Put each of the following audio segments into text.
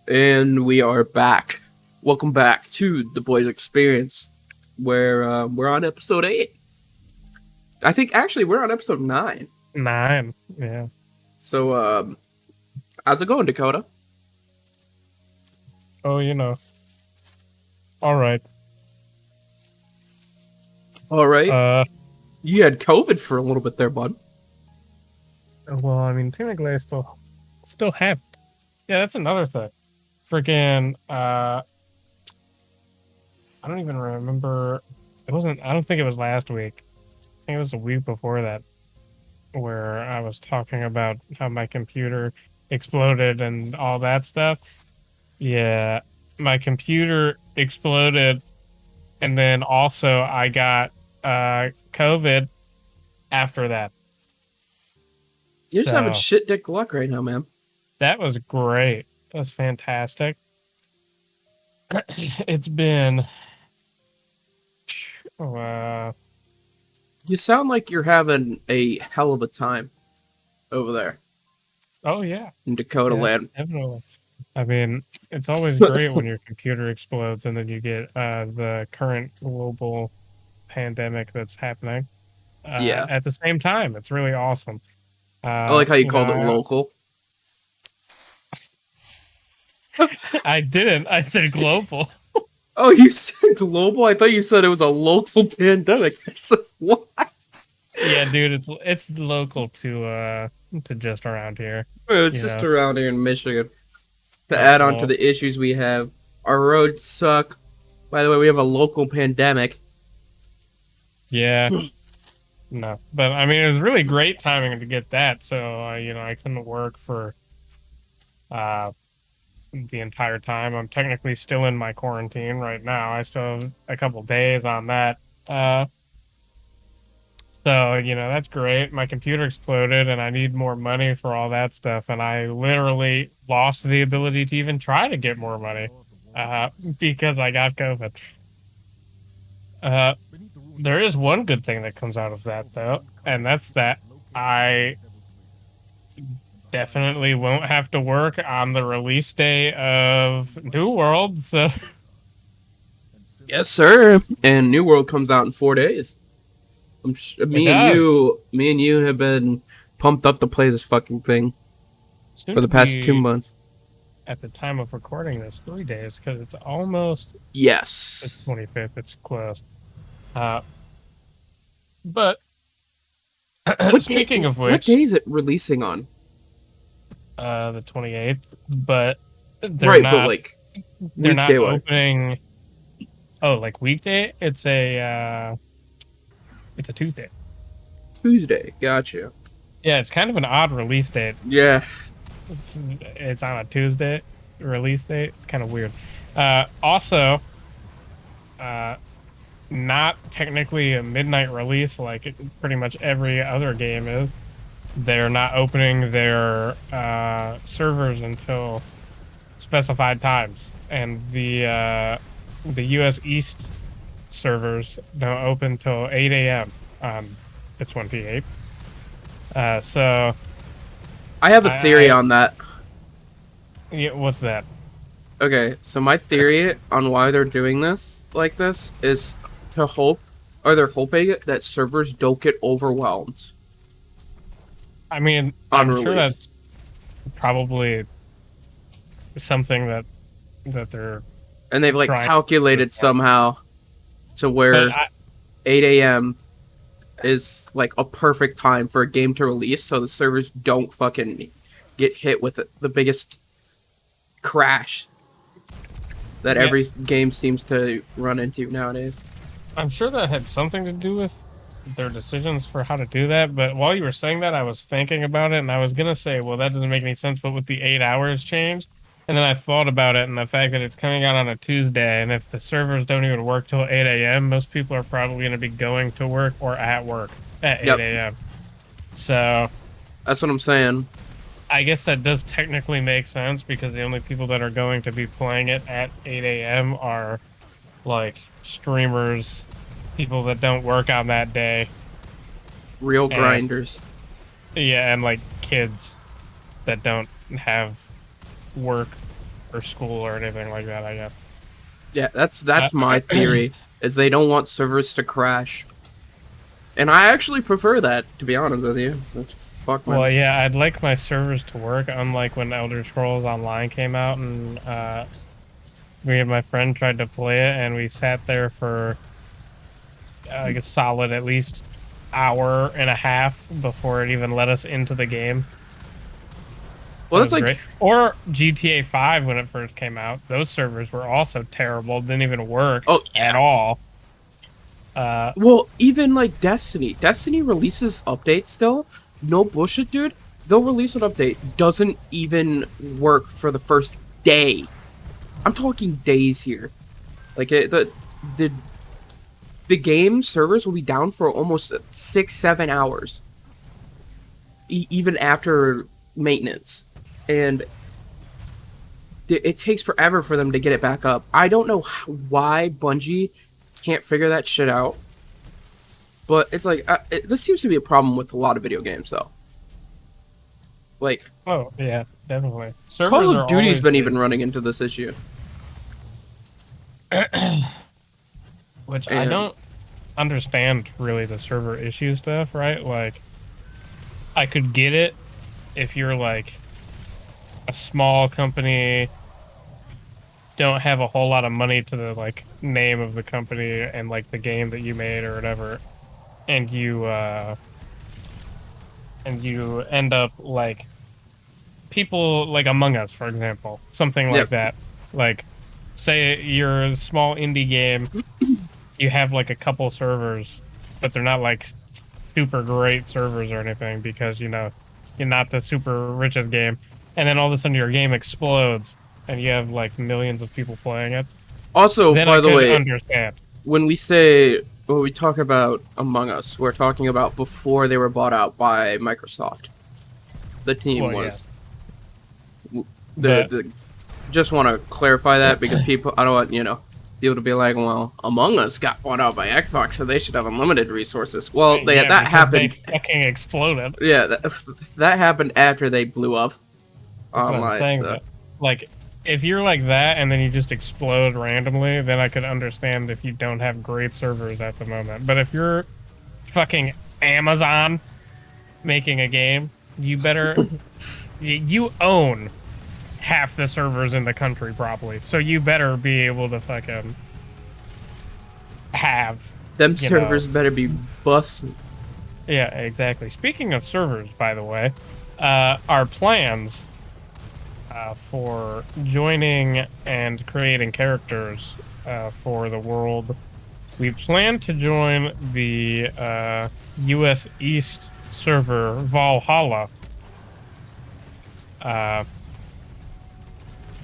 And we are back. Welcome back to The Boys Experience, where we're on episode 8. I think, actually, we're on episode 9. 9, yeah. So, how's it going, Dakota? Oh, you know. All right. All right. You had COVID for a little bit there, bud. Well, I mean, technically, I still have. Yeah, that's another thing. Freaking, I don't even remember. It wasn't. I don't think it was last week. I think it was a week before that, where I was talking about how my computer exploded and all that stuff. Yeah, my computer exploded, and then also I got COVID after that. You're just having shit dick luck right now, man. That was great. That was fantastic. It's been... You sound like you're having a hell of a time over there. Oh, yeah. In Dakota land. Definitely. I mean, it's always great when your computer explodes and then you get the current global pandemic that's happening. Yeah. At the same time, it's really awesome. I like how you called it local. I didn't. I said global. Oh, you said global? I thought you said it was a local pandemic. I said, what? Yeah, dude, it's local to just around here. It's just around here in Michigan. To add on to the issues we have, our roads suck. By the way, we have a local pandemic. Yeah. No, but I mean, it was really great timing to get that. So, I couldn't work for the entire time. I'm technically still in my quarantine right now. I still have a couple days on that. So, that's great. My computer exploded and I need more money for all that stuff. And I literally lost the ability to even try to get more money because I got COVID. There is one good thing that comes out of that, though, and that's that I definitely won't have to work on the release day of New World, so... Yes, sir. And New World comes out in 4 days. Me and you have been pumped up to play this fucking thing for the past 2 months. At the time of recording this, 3 days, because it's almost... Yes. It's 25th, it's close. But speaking of which, what day is it releasing on? The 28th. But they're not opening. Oh, like weekday? It's a Tuesday. Tuesday, gotcha. Yeah, it's kind of an odd release date. Yeah, it's on a Tuesday release date. It's kind of weird. Also, not technically a midnight release like pretty much every other game is. They're not opening their servers until specified times, and the U.S. East servers don't open till 8 a.m. on the 28th. So I have a theory on that. Yeah, what's that? Okay, so my theory on why they're doing this like this is to hope, or they're hoping that servers don't get overwhelmed. I mean, I'm sure that's probably something that they're... And they've, calculated somehow to where 8 a.m. is, a perfect time for a game to release, so the servers don't fucking get hit with the biggest crash that every game seems to run into nowadays. I'm sure that had something to do with their decisions for how to do that, but while you were saying that, I was thinking about it, and I was going to say, well, that doesn't make any sense, but with the 8 hours change, and then I thought about it, and the fact that it's coming out on a Tuesday, and if the servers don't even work till 8 a.m., most people are probably going to be going to work or at work at 8 a.m. So... That's what I'm saying. I guess that does technically make sense, because the only people that are going to be playing it at 8 a.m. are, streamers, people that don't work on that day. Real grinders. Yeah, and, kids that don't have work for school or anything like that, I guess. Yeah, that's my theory, is they don't want servers to crash. And I actually prefer that, to be honest with you. Fuck, man. Well, yeah, I'd like my servers to work, unlike when Elder Scrolls Online came out, and me and my friend tried to play it, and we sat there for like a solid at least hour and a half before it even let us into the game. Well, that's like great. Or GTA 5 when it first came out. Those servers were also terrible. Didn't even work at all. Well, even like Destiny. Destiny releases updates still. No bullshit, dude. They'll release an update. Doesn't even work for the first day. I'm talking days here. Like the game servers will be down for almost 6-7 hours. Even after maintenance. And it takes forever for them to get it back up. I don't know why Bungie can't figure that shit out. But it's like, this seems to be a problem with a lot of video games, though. Like, oh, yeah, definitely. Servers Call of Duty's been even running into this issue. Which I don't understand, really, the server issue stuff, right? Like, I could get it if you're, like, a small company, don't have a whole lot of money to the, like, name of the company and, like, the game that you made or whatever, and you end up, like, people, like, Among Us, for example, something like that. Like, say you're a small indie game, you have, like, a couple servers, but they're not, like, super great servers or anything because, you know, you're not the super richest game. And then all of a sudden your game explodes and you have, like, millions of people playing it. Also, then by the way, understand. When we talk about Among Us, we're talking about before they were bought out by Microsoft. The team was. Yeah. Just want to clarify that because people, I don't want, people to be like, well, Among Us got bought out by Xbox, so they should have unlimited resources. Well, that happened. They fucking exploded. Yeah, that happened after they blew up. That's what I'm saying. So. Like, if you're like that and then you just explode randomly, then I could understand if you don't have great servers at the moment. But if you're fucking Amazon making a game, you better... you own half the servers in the country, probably. So you better be able to fucking have... Them servers better be busting. Yeah, exactly. Speaking of servers, by the way, our plans... for joining and creating characters for the world. We plan to join the US East server Valhalla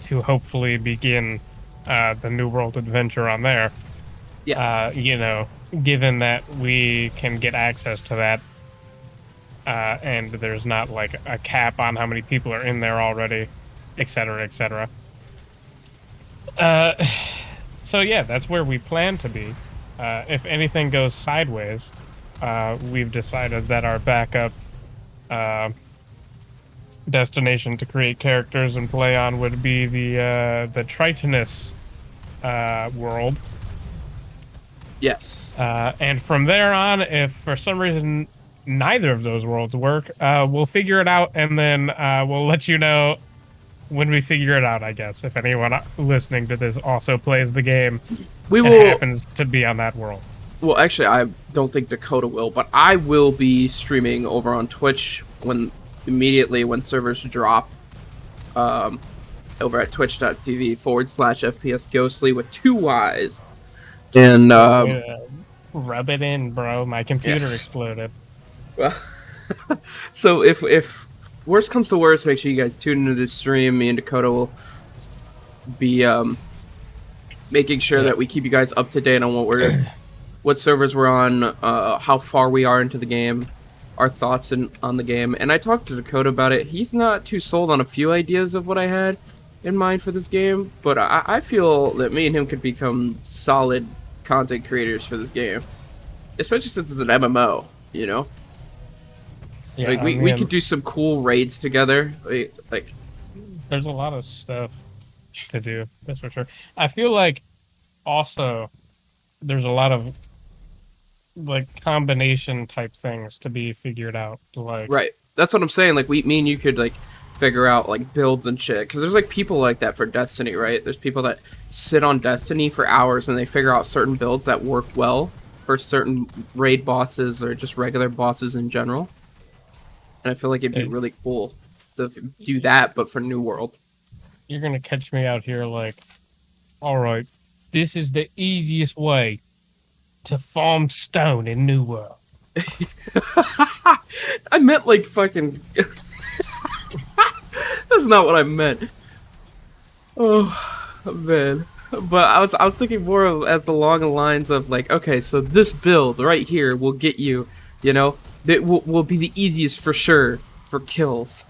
to hopefully begin the New World adventure on there. Yes. Given that we can get access to that and there's not like a cap on how many people are in there already, etc., etc. So yeah, that's where we plan to be. If anything goes sideways, we've decided that our backup destination to create characters and play on would be the Tritonus world. Yes. And from there on, if for some reason neither of those worlds work, we'll figure it out, and then we'll let you know when we figure it out, I guess. If anyone listening to this also plays the game, happens to be on that world. Well, actually, I don't think Dakota will, but I will be streaming over on Twitch immediately when servers drop. Over at twitch.tv/FPS Ghostly with 2 Ys. And rub it in, bro. My computer exploded. Well, so if worst comes to worst, make sure you guys tune into this stream. Me and Dakota will be making sure that we keep you guys up to date on what servers we're on, how far we are into the game, our thoughts on the game. And I talked to Dakota about it. He's not too sold on a few ideas of what I had in mind for this game, but I feel that me and him could become solid content creators for this game, especially since it's an MMO, Yeah, like we could do some cool raids together. Like there's a lot of stuff to do. That's for sure. I feel like also there's a lot of like combination type things to be figured out. Like, Right. That's what I'm saying. Like me and you could like figure out like builds and shit. Because there's like people like that for Destiny, right? There's people that sit on Destiny for hours and they figure out certain builds that work well for certain raid bosses or just regular bosses in general. And I feel like it'd be really cool to do that, but for New World. you're gonna catch me out here like, all right, this is the easiest way to farm stone in New World. I meant like fucking. That's not what I meant. Oh man. But I was thinking more of at the long lines of like, okay, so this build right here will get you, you know, that will be the easiest for sure for kills.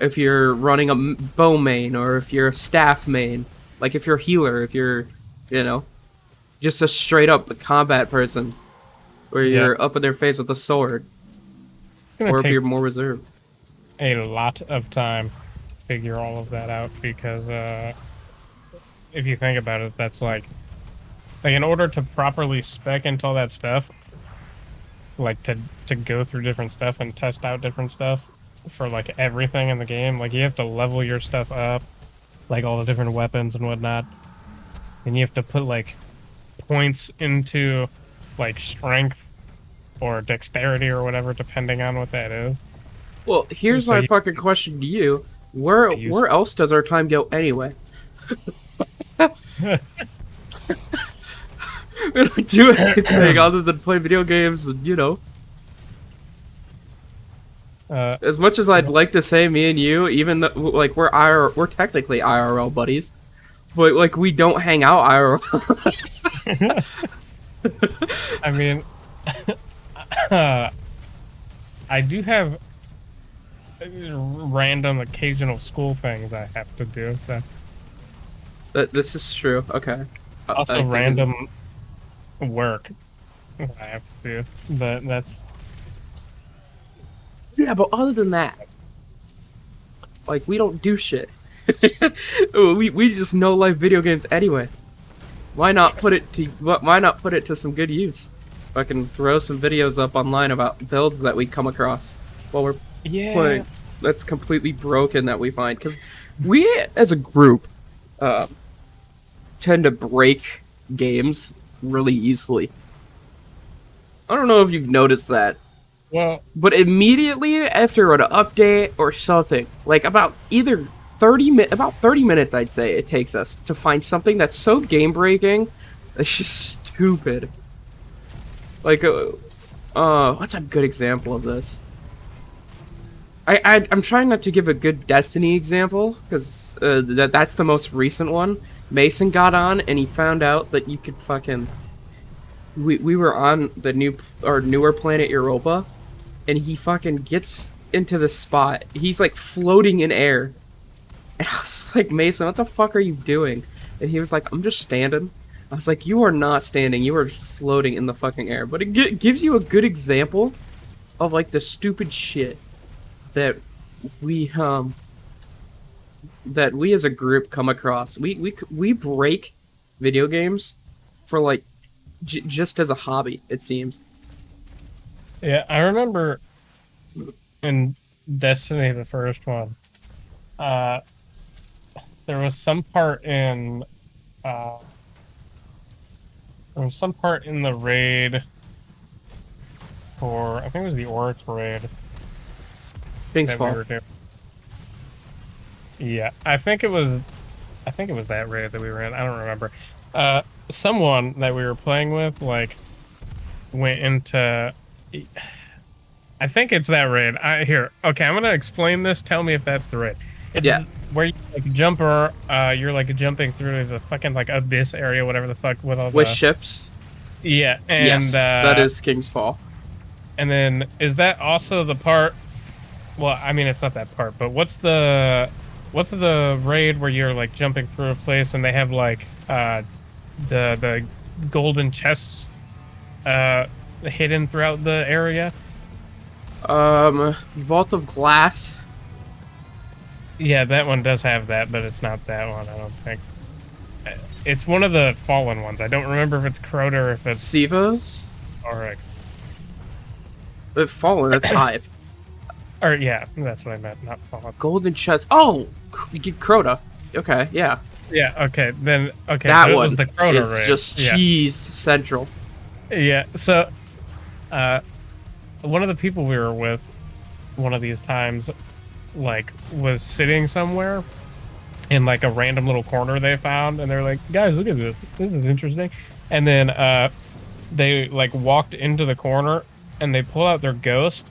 If you're running a bow main or if you're a staff main, like if you're a healer, if you're, you know, just a straight up combat person, where you're up in their face with a sword, or if you're more reserved. A lot of time to figure all of that out because if you think about it, that's like in order to properly spec into all that stuff, like to go through different stuff and test out different stuff for like everything in the game, like you have to level your stuff up, like all the different weapons and whatnot, and you have to put like points into like strength or dexterity or whatever, depending on what that is. Well, here's my fucking question to you: where else does our time go anyway? We don't do anything other than play video games, and you know. As much as I'd like to say me and you, even though like we're technically IRL buddies, but like we don't hang out IRL. I mean, I do have random occasional school things I have to do, so this is true. Okay. Also random work I have to do, but that's but other than that, like we don't do shit. we just know life video games anyway. Why not put it to some good use? I can throw some videos up online about builds that we come across while we're playing. That's completely broken that we find, because we as a group tend to break games really easily. I don't know if you've noticed that. Well, but immediately after an update or something, like about 30 minutes, I'd say it takes us to find something that's so game breaking, it's just stupid. Like, what's a good example of this? I'm trying not to give a good Destiny example, because that's the most recent one. Mason got on and he found out that you could fucking. We were on the newer planet Europa, and he fucking gets into the spot. He's like floating in air. And I was like, Mason, what the fuck are you doing? And he was like, I'm just standing. I was like, you are not standing. You are floating in the fucking air. But it gives you a good example of like the stupid shit that we as a group come across. We break video games for like just as a hobby, it seems. Yeah, I remember in Destiny, the first one, there was some part in the raid for, I think it was the Oryx raid. Things fall. Yeah, I think it was that raid that we were in. I don't remember. Someone that we were playing with like went into. I think it's that raid. Okay, I'm gonna explain this. Tell me if that's the raid. It's where you like you're like jumping through the fucking like abyss area, whatever the fuck, with ships. Yeah, and yes, that is King's Fall. And then is that also the part? Well, I mean, it's not that part, but what's the raid where you're like jumping through a place and they have like the golden chests hidden throughout the area? Vault of Glass. Yeah, that one does have that, but it's not that one, I don't think. It's one of the fallen ones. I don't remember if it's Crota or if it's Sivos? RX. But Fallen, that's Hive. Or, yeah, that's what I meant, not fallen. Golden Chest. Oh! You get Crota. Okay, yeah. Yeah, okay, then, okay, That so it one was the Crota is raid. just cheese central. Yeah, so, one of the people we were with, one of these times, like, was sitting somewhere in, like, a random little corner they found, and they're like, guys, look at this. This is interesting. And then, they, like, walked into the corner, and they pulled out their ghost,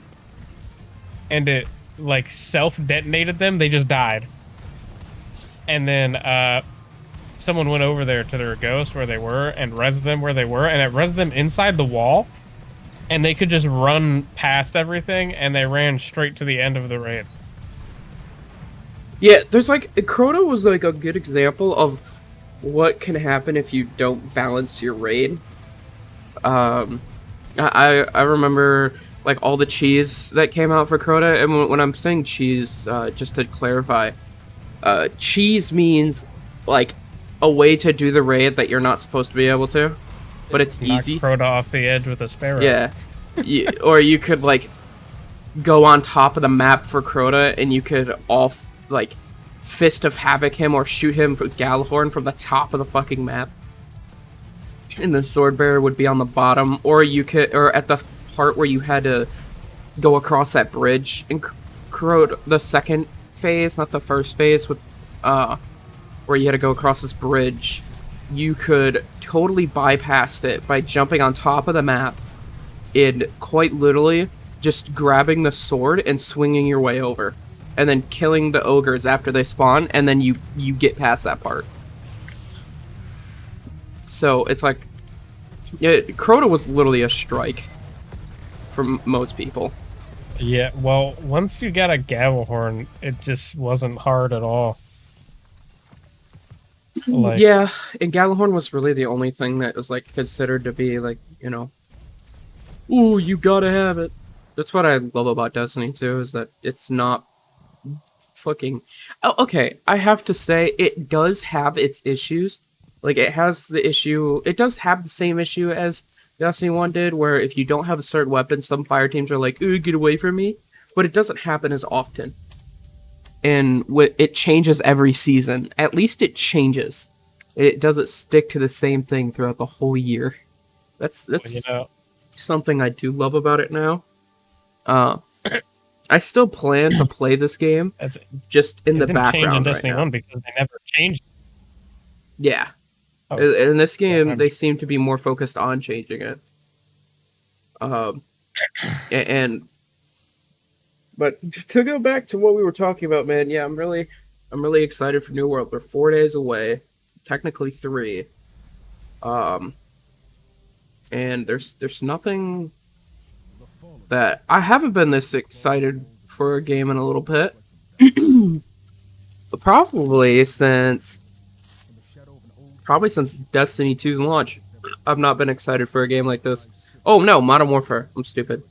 and it, like, self-detonated them. They just died. And then, someone went over there to their ghost where they were, and rezzed them where they were, and it rezzed them inside the wall, and they could just run past everything, and they ran straight to the end of the raid. Yeah, there's like Crota was like a good example of what can happen if you don't balance your raid. I remember like all the cheese that came out for Crota, and when I'm saying cheese, just to clarify, cheese means like a way to do the raid that you're not supposed to be able to, but it's Knock easy. Crota off the edge with a sparrow. Yeah, or you could like go on top of the map for Crota, and you could like Fist of Havoc him or shoot him with Galahorn from the top of the fucking map. And the sword bearer would be on the bottom, or you could, or at the part where you had to go across that bridge in Crota, the second phase, not the first phase, with where you had to go across this bridge. You could totally bypass it by jumping on top of the map and quite literally just grabbing the sword and swinging your way over, and then killing the ogres after they spawn, and then you get past that part. So it's like, Crota was literally a strike for most people. Yeah, well, once you got a Galahorn, it just wasn't hard at all. Like, yeah, and Galahorn was really the only thing that was like considered to be like, you know, ooh, you gotta have it. That's what I love about Destiny 2, is that it's not fucking... Oh, okay, I have to say, it does have its issues. Like, it has the issue... It does have the same issue as Destiny 1 did, where if you don't have a certain weapon, some fire teams are like, ooh, get away from me. But it doesn't happen as often. And it changes every season. At least it changes. It doesn't stick to the same thing throughout the whole year. That's something I do love about it now. I still plan to play this game just in the background in Destiny 1 because they never changed. Yeah. Oh, in this game, they seem to be more focused on changing it. But to go back to what we were talking about, man, yeah, I'm really excited for New World. We're 4 days away, technically 3. And there's nothing that I haven't been this excited for a game in a little bit. Probably since Destiny 2's launch. I've not been excited for a game like this. Oh no, Modern Warfare. I'm stupid.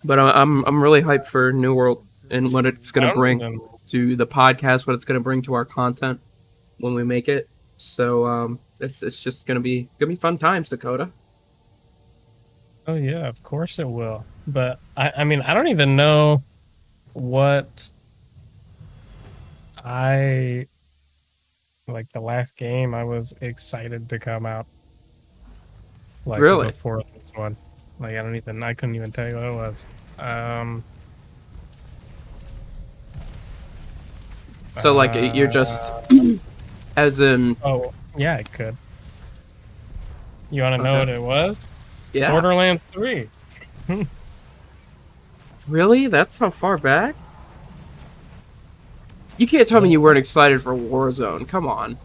But I'm really hyped for New World and what it's gonna bring to the podcast, what it's gonna bring to our content when we make it. So it's just gonna be fun times, Dakota. Oh yeah, of course it will. But I mean, I don't even know what the last game I was excited to come out. Like, really? Before this one. Like, I couldn't even tell you what it was. So like you're just as in... Oh, yeah, I could. You want to know what it was? Yeah. Borderlands 3. Really? That's how far back? You can't tell me you weren't excited for Warzone. Come on.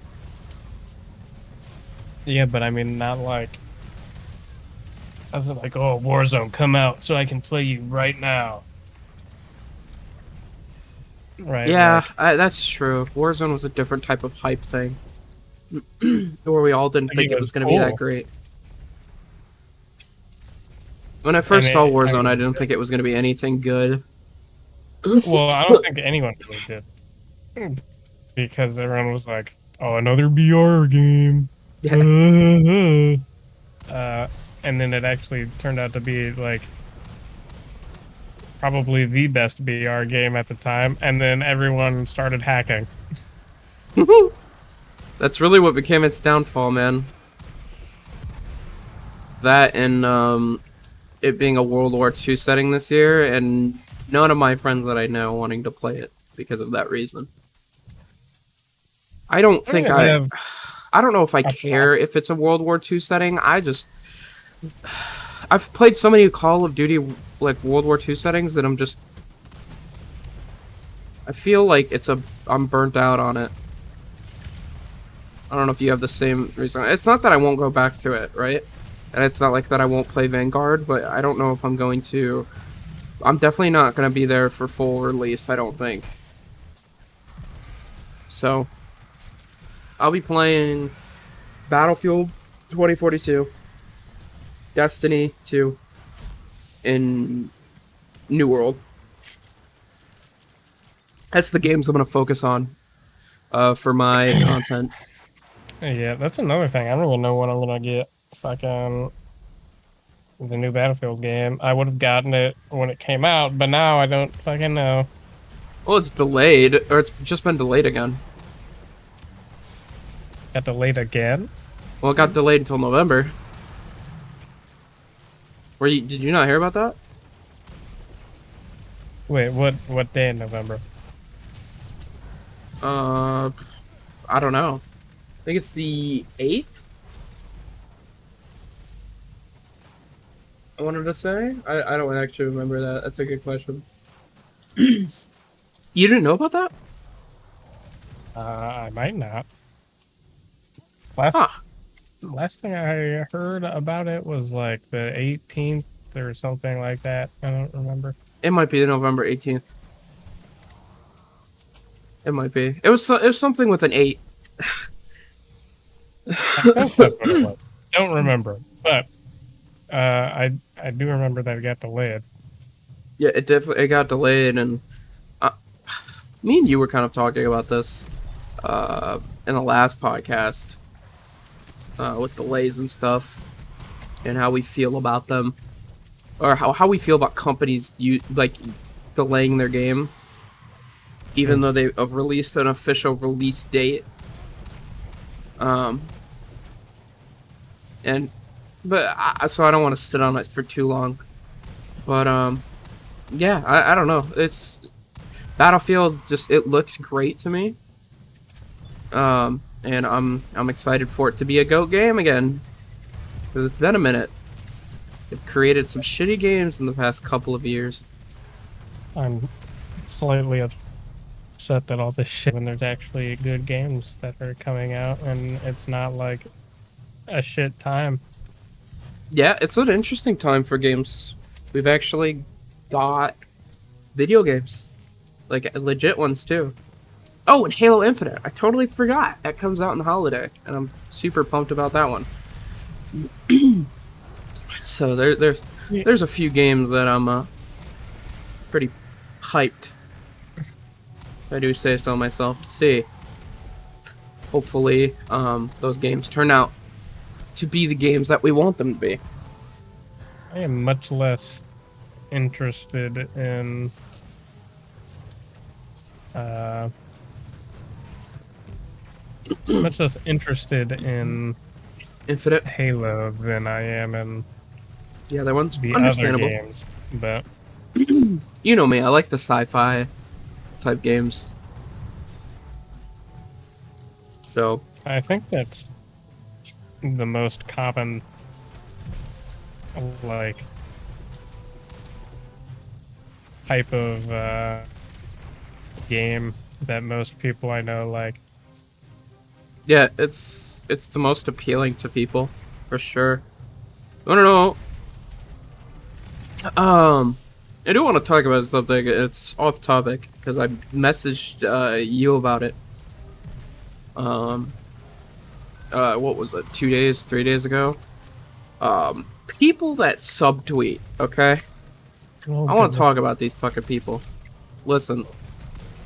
Yeah, but I mean, not like... I was like, oh, Warzone, come out so I can play you right now. Right. Yeah, that's true. Warzone was a different type of hype thing. Where we all didn't think it was going to be that great. When I first saw Warzone, I didn't think it was going to be anything good. Well, I don't think anyone really did because everyone was like, "Oh, another BR game." Yeah. Uh, and then it actually turned out to be like probably the best BR game at the time, and then everyone started hacking. That's really what became its downfall, man. That and it being a World War II setting this year, and none of my friends that I know wanting to play it because of that reason. I don't I don't think really have I don't know if I a care if it's a World War II setting. I've played so many Call of Duty like World War II settings that I feel like I'm burnt out on it. I don't know if you have the same reason. It's not that I won't go back to it, right? And it's not like that I won't play Vanguard, but I don't know if I'm going to. I'm definitely not going to be there for full release, I don't think. So, I'll be playing Battlefield 2042, Destiny 2, in New World. That's the games I'm going to focus on for my content. Yeah, that's another thing. I don't even know when I'm gonna get fucking the new Battlefield game. I would have gotten it when it came out, but now I don't fucking know. Well, it's delayed, or it's just been delayed again. Got delayed again. Well, it got delayed until November. Did you not hear about that? Wait, what day in November? I don't know. I think it's the 8th. I wanted to say. I don't actually remember that. That's a good question. You didn't know about that? I might not. Last Huh. last thing I heard about it was like the 18th or something like that. I don't remember. It might be November 18th. It might be. It was something with an 8. I think that's what it was. Don't remember, but I do remember that it got delayed. Yeah, it got delayed, and uh, me and you were kind of talking about this in the last podcast with delays and stuff, and how we feel about them, or how we feel about companies delaying their game, even though they have released an official release date. So I don't want to sit on it for too long, but yeah, I don't know. It's Battlefield. It looks great to me. And I'm excited for it to be a GOAT game again, because it's been a minute. They've created some shitty games in the past couple of years. I'm slightly upset that all this shit when there's actually good games that are coming out and it's not like a shit time. Yeah, it's an interesting time for games. We've actually got video games, like legit ones too. Oh, and Halo Infinite. I totally forgot. That comes out in the holiday, and I'm super pumped about that one. So there's a few games that I'm pretty hyped, if I do say so myself, to see. Hopefully, those games turn out to be the games that we want them to be. I am much less interested in Infinite. Halo than I am in Yeah, that one's the understandable. other games, but You know me, I like the sci-fi type games. So I think that's the most common like type of game that most people I know like. yeah, it's the most appealing to people, for sure. I don't know. I do want to talk about something. It's off topic because I messaged you about it. What was it? 2 days, 3 days ago. People that subtweet. Okay, Oh, I want goodness. to talk about these fucking people. listen,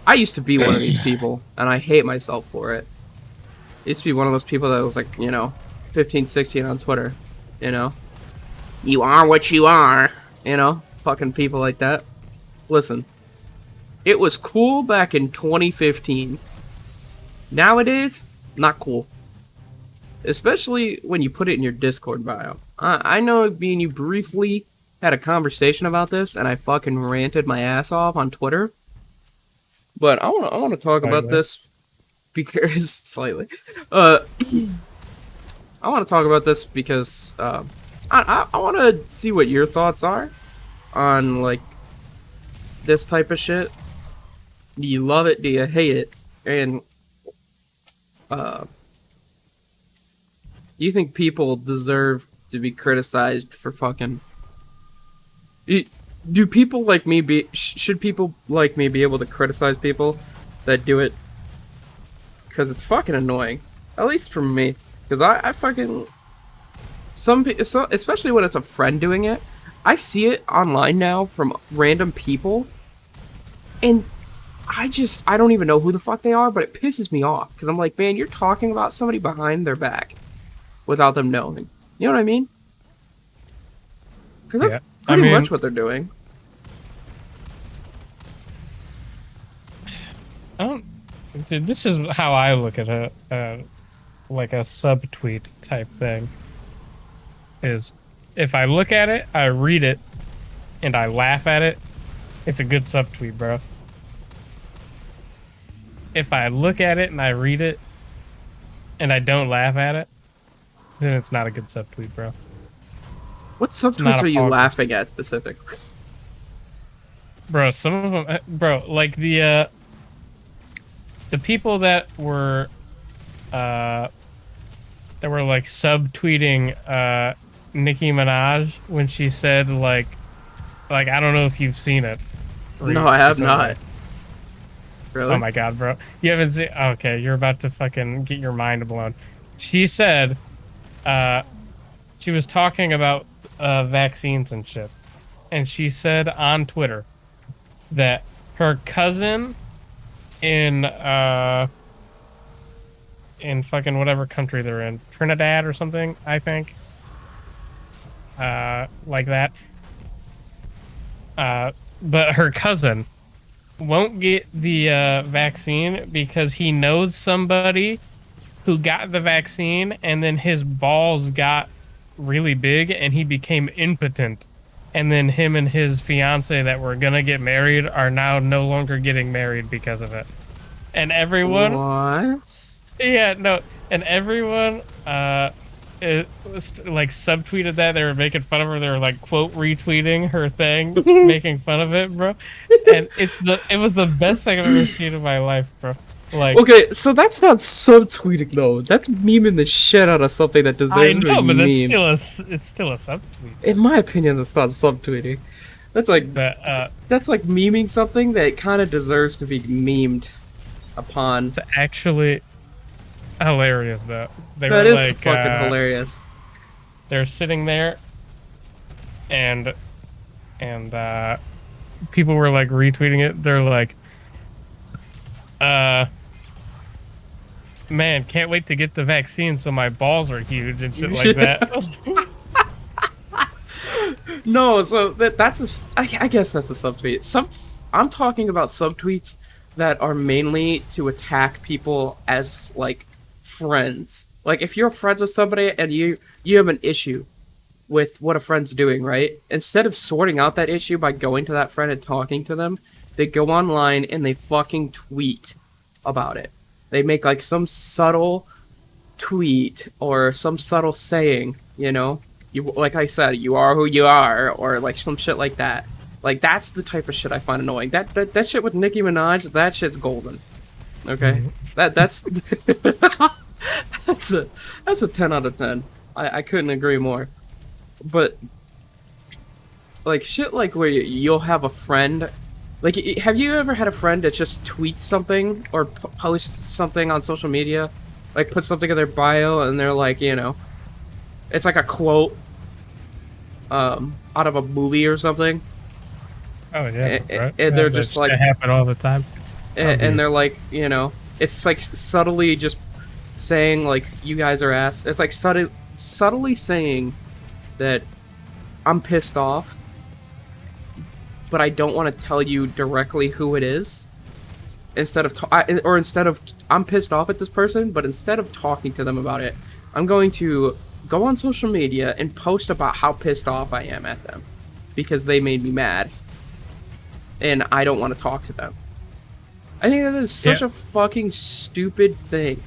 I used to be one of these people, and I hate myself for it. I used to be one of those people that was like, 15, 16 on Twitter, you know? You are what you are, Fucking people like that. Listen, it was cool back in 2015. Nowadays, not cool. Especially when you put it in your Discord bio. I know me and you briefly had a conversation about this, and I fucking ranted my ass off on Twitter. But I want to talk about this because slightly. I want to talk about this because I want to see what your thoughts are on like this type of shit. Do you love it? Do you hate it? And do you think people deserve to be criticized for fucking? Do people like me should people like me be able to criticize people that do it? Because it's fucking annoying, at least for me. Because I fucking especially when it's a friend doing it, I see it online now from random people, and I don't even know who the fuck they are, but it pisses me off because I'm like, man, you're talking about somebody behind their back without them knowing. You know what I mean? Because that's pretty much what they're doing. Dude, this is how I look at like a subtweet type thing. Is if I look at it, I read it, and I laugh at it, it's a good subtweet, bro. If I look at it and I read it, and I don't laugh at it, then it's not a good subtweet, bro. What subtweets are you laughing at specifically? Bro, some of them, bro, like the people that were like subtweeting Nicki Minaj when she said like I don't know if you've seen it. No, I have not. Really? Oh my god, bro. You haven't seen... Okay, you're about to fucking get your mind blown. She said, she was talking about vaccines and shit. And she said on Twitter that her cousin in fucking whatever country they're in, Trinidad or something, I think. Like that. But her cousin won't get the vaccine because he knows somebody who got the vaccine and then his balls got really big and he became impotent. And then him and his fiance that were gonna get married are now no longer getting married because of it. And everyone... What? Yeah, no. And everyone it was, like, subtweeted that. They were making fun of her. They were, like, quote retweeting her thing, making fun of it, bro. And it was the best thing I've ever seen in my life, bro. Like, okay, so that's not subtweeting though. That's memeing the shit out of something that deserves to be memed. But it's still a subtweet. In my opinion, that's not subtweeting. That's like that's like memeing something that kind of deserves to be memed upon. It's actually hilarious though. That is like, fucking hilarious. They're sitting there, and people were like retweeting it. They're like, man, can't wait to get the vaccine so my balls are huge and shit like that. No, so that's a, I guess that's a subtweet. I'm talking about subtweets that are mainly to attack people as like friends. Like if you're friends with somebody and you have an issue with what a friend's doing, right? Instead of sorting out that issue by going to that friend and talking to them, they go online and they fucking tweet about it. They make like some subtle tweet or some subtle saying, you know, you, like I said, you are who you are, or like some shit like that. Like that's the type of shit I find annoying. That shit with Nicki Minaj, that shit's golden. Okay, that's that's a 10 out of 10. I couldn't agree more. But like shit like where you'll have a friend. Like, have you ever had a friend that just tweets something or posts something on social media? Like, put something in their bio and they're like, you know, it's like a quote out of a movie or something. Oh yeah, right. And they're just like, that happen all the time. and they're like, it's like subtly just saying like, you guys are ass. It's like subtly saying that I'm pissed off, but I don't want to tell you directly who it is. Instead of I'm pissed off at this person, but instead of talking to them about it, I'm going to go on social media and post about how pissed off I am at them because they made me mad, and I don't want to talk to them. I think that is such a fucking stupid thing.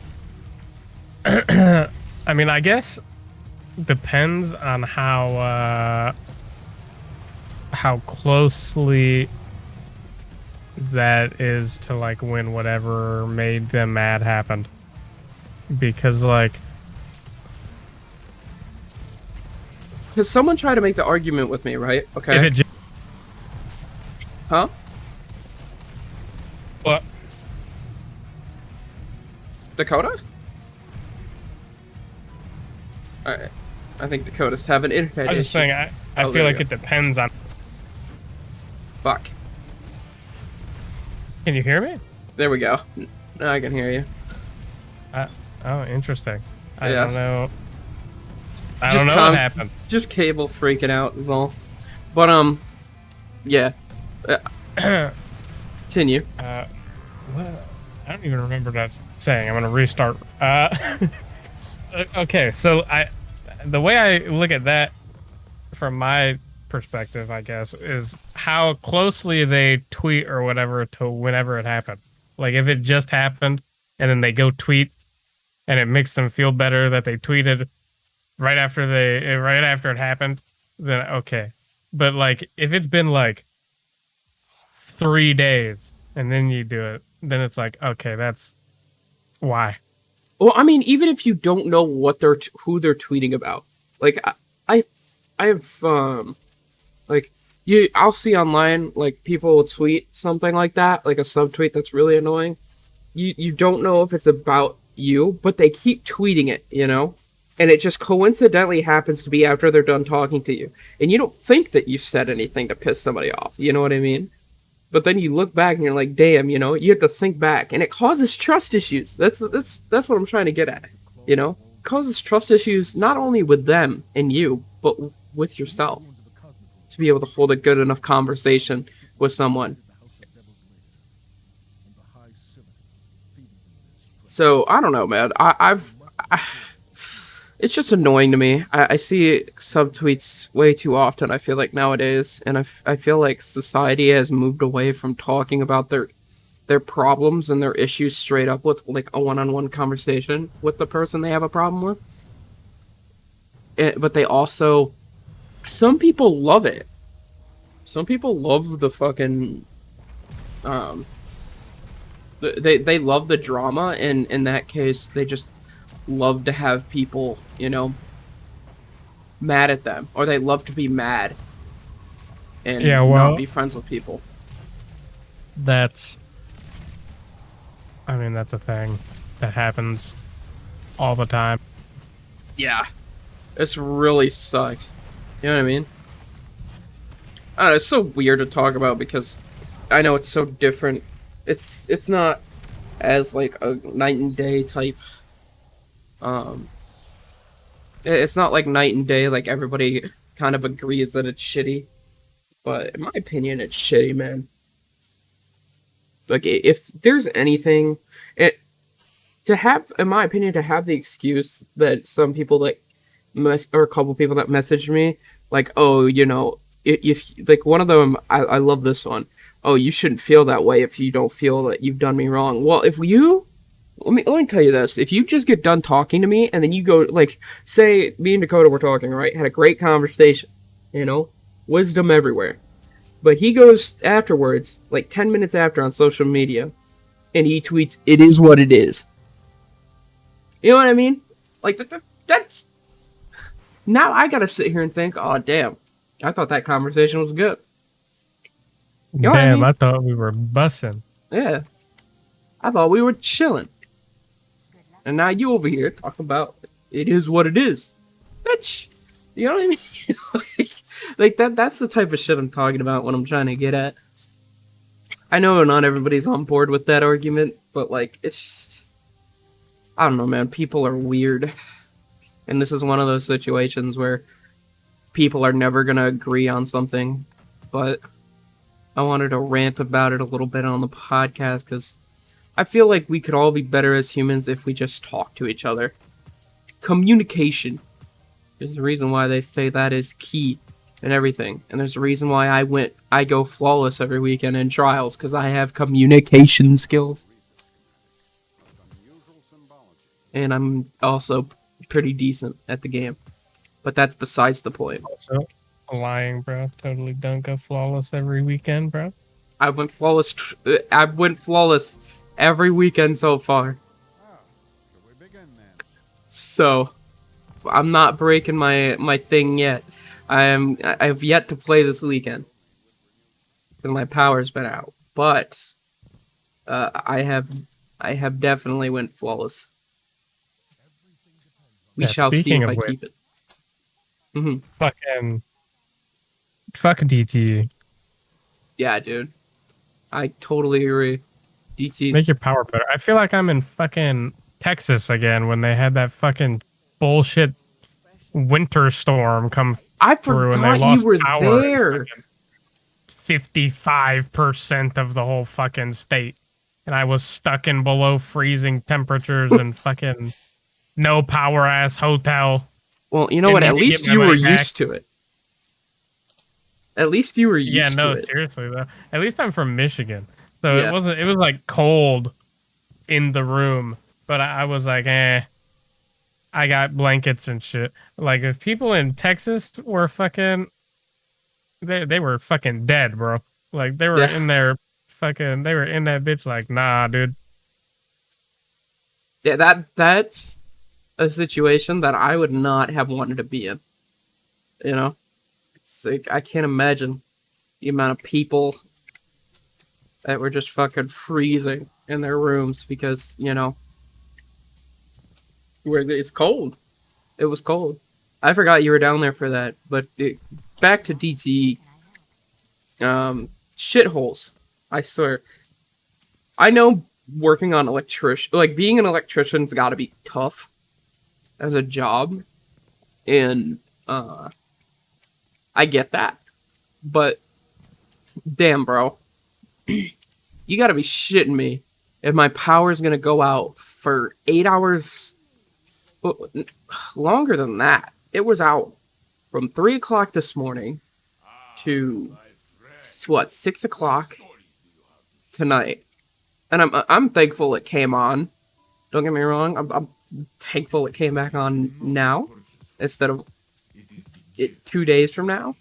I mean, I guess depends on how closely that is to like when whatever made them mad happened, because like, because someone tried to make the argument with me, right? Okay. Huh? What? Dakota? Alright. I think Dakota's having internet I'm just saying, I feel like it depends on... Fuck. Can you hear me? There we go. Now I can hear you. Oh, interesting. I don't know. I Just don't know what happened. Just cable freaking out is all. But, yeah. Continue. What? I don't even remember that saying. I'm gonna restart. Okay, so the way I look at that from my perspective, I guess, is how closely they tweet or whatever to whenever it happened. Like if it just happened and then they go tweet and it makes them feel better that they tweeted right after it happened, then okay. But like if it's been like 3 days and then you do it, then it's like, okay, that's why. Well, I mean, even if you don't know what who they're tweeting about, like I have like I'll see online like people will tweet something like that, like a subtweet that's really annoying. You don't know if it's about you, but they keep tweeting it, and it just coincidentally happens to be after they're done talking to you, and you don't think that you said anything to piss somebody off. You know what I mean? But then you look back and you're like, damn, you have to think back, and it causes trust issues. That's what I'm trying to get at. It causes trust issues not only with them and you, but with yourself, to be able to hold a good enough conversation with someone. So I don't know, man. It's just annoying to me. I see subtweets way too often, I feel like, nowadays, and I feel like society has moved away from talking about their problems and their issues straight up with, like, a one-on-one conversation with the person they have a problem with. But they also... Some people love it. Some people love the fucking... They love the drama, and in that case, they just love to have people, mad at them, or they love to be mad and not be friends with people. That's a thing that happens all the time. Yeah, it's really sucks. You know what I mean? I don't know, it's so weird to talk about because I know it's so different. It's not as like a night and day type. It's not like night and day, like everybody kind of agrees that it's shitty. But in my opinion, it's shitty, man. Like, if there's anything, in my opinion, to have the excuse that some people or a couple people that messaged me, like, oh, if like one of them, I love this one. Oh, you shouldn't feel that way if you don't feel that you've done me wrong. Well, let me tell you this. If you just get done talking to me and then you go, like, say me and Dakota were talking, right? Had a great conversation, wisdom everywhere. But he goes afterwards, like 10 minutes after on social media, and he tweets, "It is what it is." You know what I mean? Like, that's... Now I gotta sit here and think, oh, damn. I thought that conversation was good. You know damn, I thought we were bussing. Yeah. I thought we were chilling. And now you over here talking about it is what it is. Bitch, You know what I mean? like that's the type of shit I'm talking about when I'm trying to get at. I know not everybody's on board with that argument, but like it's just, I don't know, man. People are weird. And this is one of those situations where people are never going to agree on something, but I wanted to rant about it a little bit on the podcast because I feel like we could all be better as humans if we just talk to each other. Communication is the reason why they say that is key and everything. And there's a reason why I go flawless every weekend in trials because I have communication skills. And I'm also pretty decent at the game. But that's besides the point. Also, lying, bro. Totally don't go flawless every weekend, bro. I went flawless every weekend so far. So I'm not breaking my thing yet. I've yet to play this weekend because my power's been out. But I have definitely went flawless. We shall see if I keep it. Mm-hmm. Fucking DT. Yeah, dude. I totally agree. DT's make your power better. I feel like I'm in fucking Texas again when they had that fucking bullshit winter storm come through and they lost power. There. 55% of the whole fucking state. And I was stuck in below freezing temperatures and fucking no power ass hotel. Well, you know what? At least you were used to it. At least you were used to it. Yeah, no, seriously though. At least I'm from Michigan. So it was like cold in the room, but I was like, I got blankets and shit. Like if people in Texas were fucking they were fucking dead, bro. Like they were in there fucking they were in that bitch like, nah, dude. Yeah, that's a situation that I would not have wanted to be in. You know? It's like, I can't imagine the amount of people that were just fucking freezing in their rooms because, you know, where it's cold. It was cold. I forgot you were down there for that, but back to DTE. Shitholes. I swear. I know working on being an electrician's got to be tough as a job, and I get that, but damn, bro, you got to be shitting me if my power's gonna go out for 8 hours. Longer than that. It was out from 3 o'clock this morning to 6 o'clock tonight, and I'm thankful it came on. Don't get me wrong. I'm thankful it came back on now instead of 2 days from now.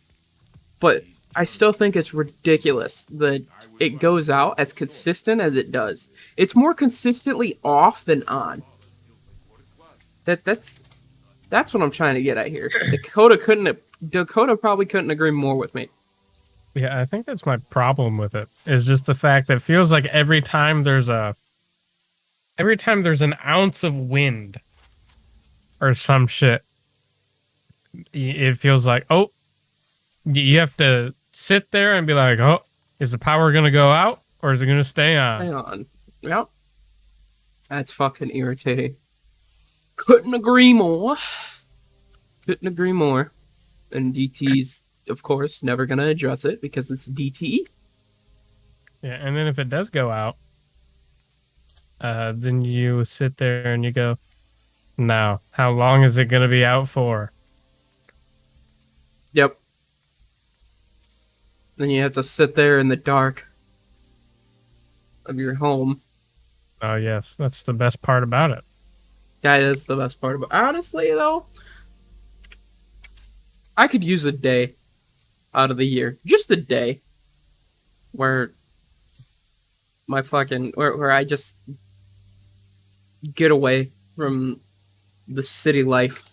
But I still think it's ridiculous that it goes out as consistent as it does. It's more consistently off than on. That's what I'm trying to get at here. Dakota probably couldn't agree more with me. Yeah, I think that's my problem with it. Is just the fact that it feels like every time there's an ounce of wind or some shit, it feels like, oh, you have to sit there and be like, oh, is the power going to go out or is it going to stay on? Hang on. Yep. That's fucking irritating. Couldn't agree more. Couldn't agree more. And DT's, of course, never going to address it because it's DT. Yeah, and then if it does go out, then you sit there and you go, now, how long is it going to be out for? Yep. Then you have to sit there in the dark of your home. Oh, yes. That's the best part about it. That is the best part about it. Honestly, though, I could use a day out of the year. Just a day. Where where I just get away from the city life,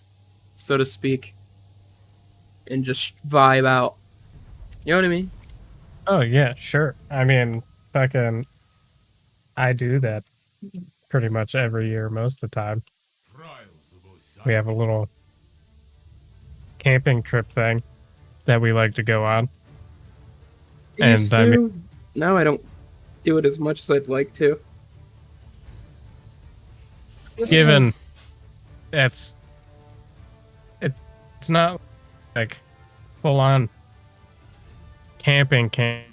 so to speak, and just vibe out. You know what I mean? Oh, yeah, sure. I mean, fucking, I do that pretty much every year, most of the time. We have a little camping trip thing that we like to go on. I And used I mean, to. Now I don't do it as much as I'd like to. given it's it's not like full on camping camp.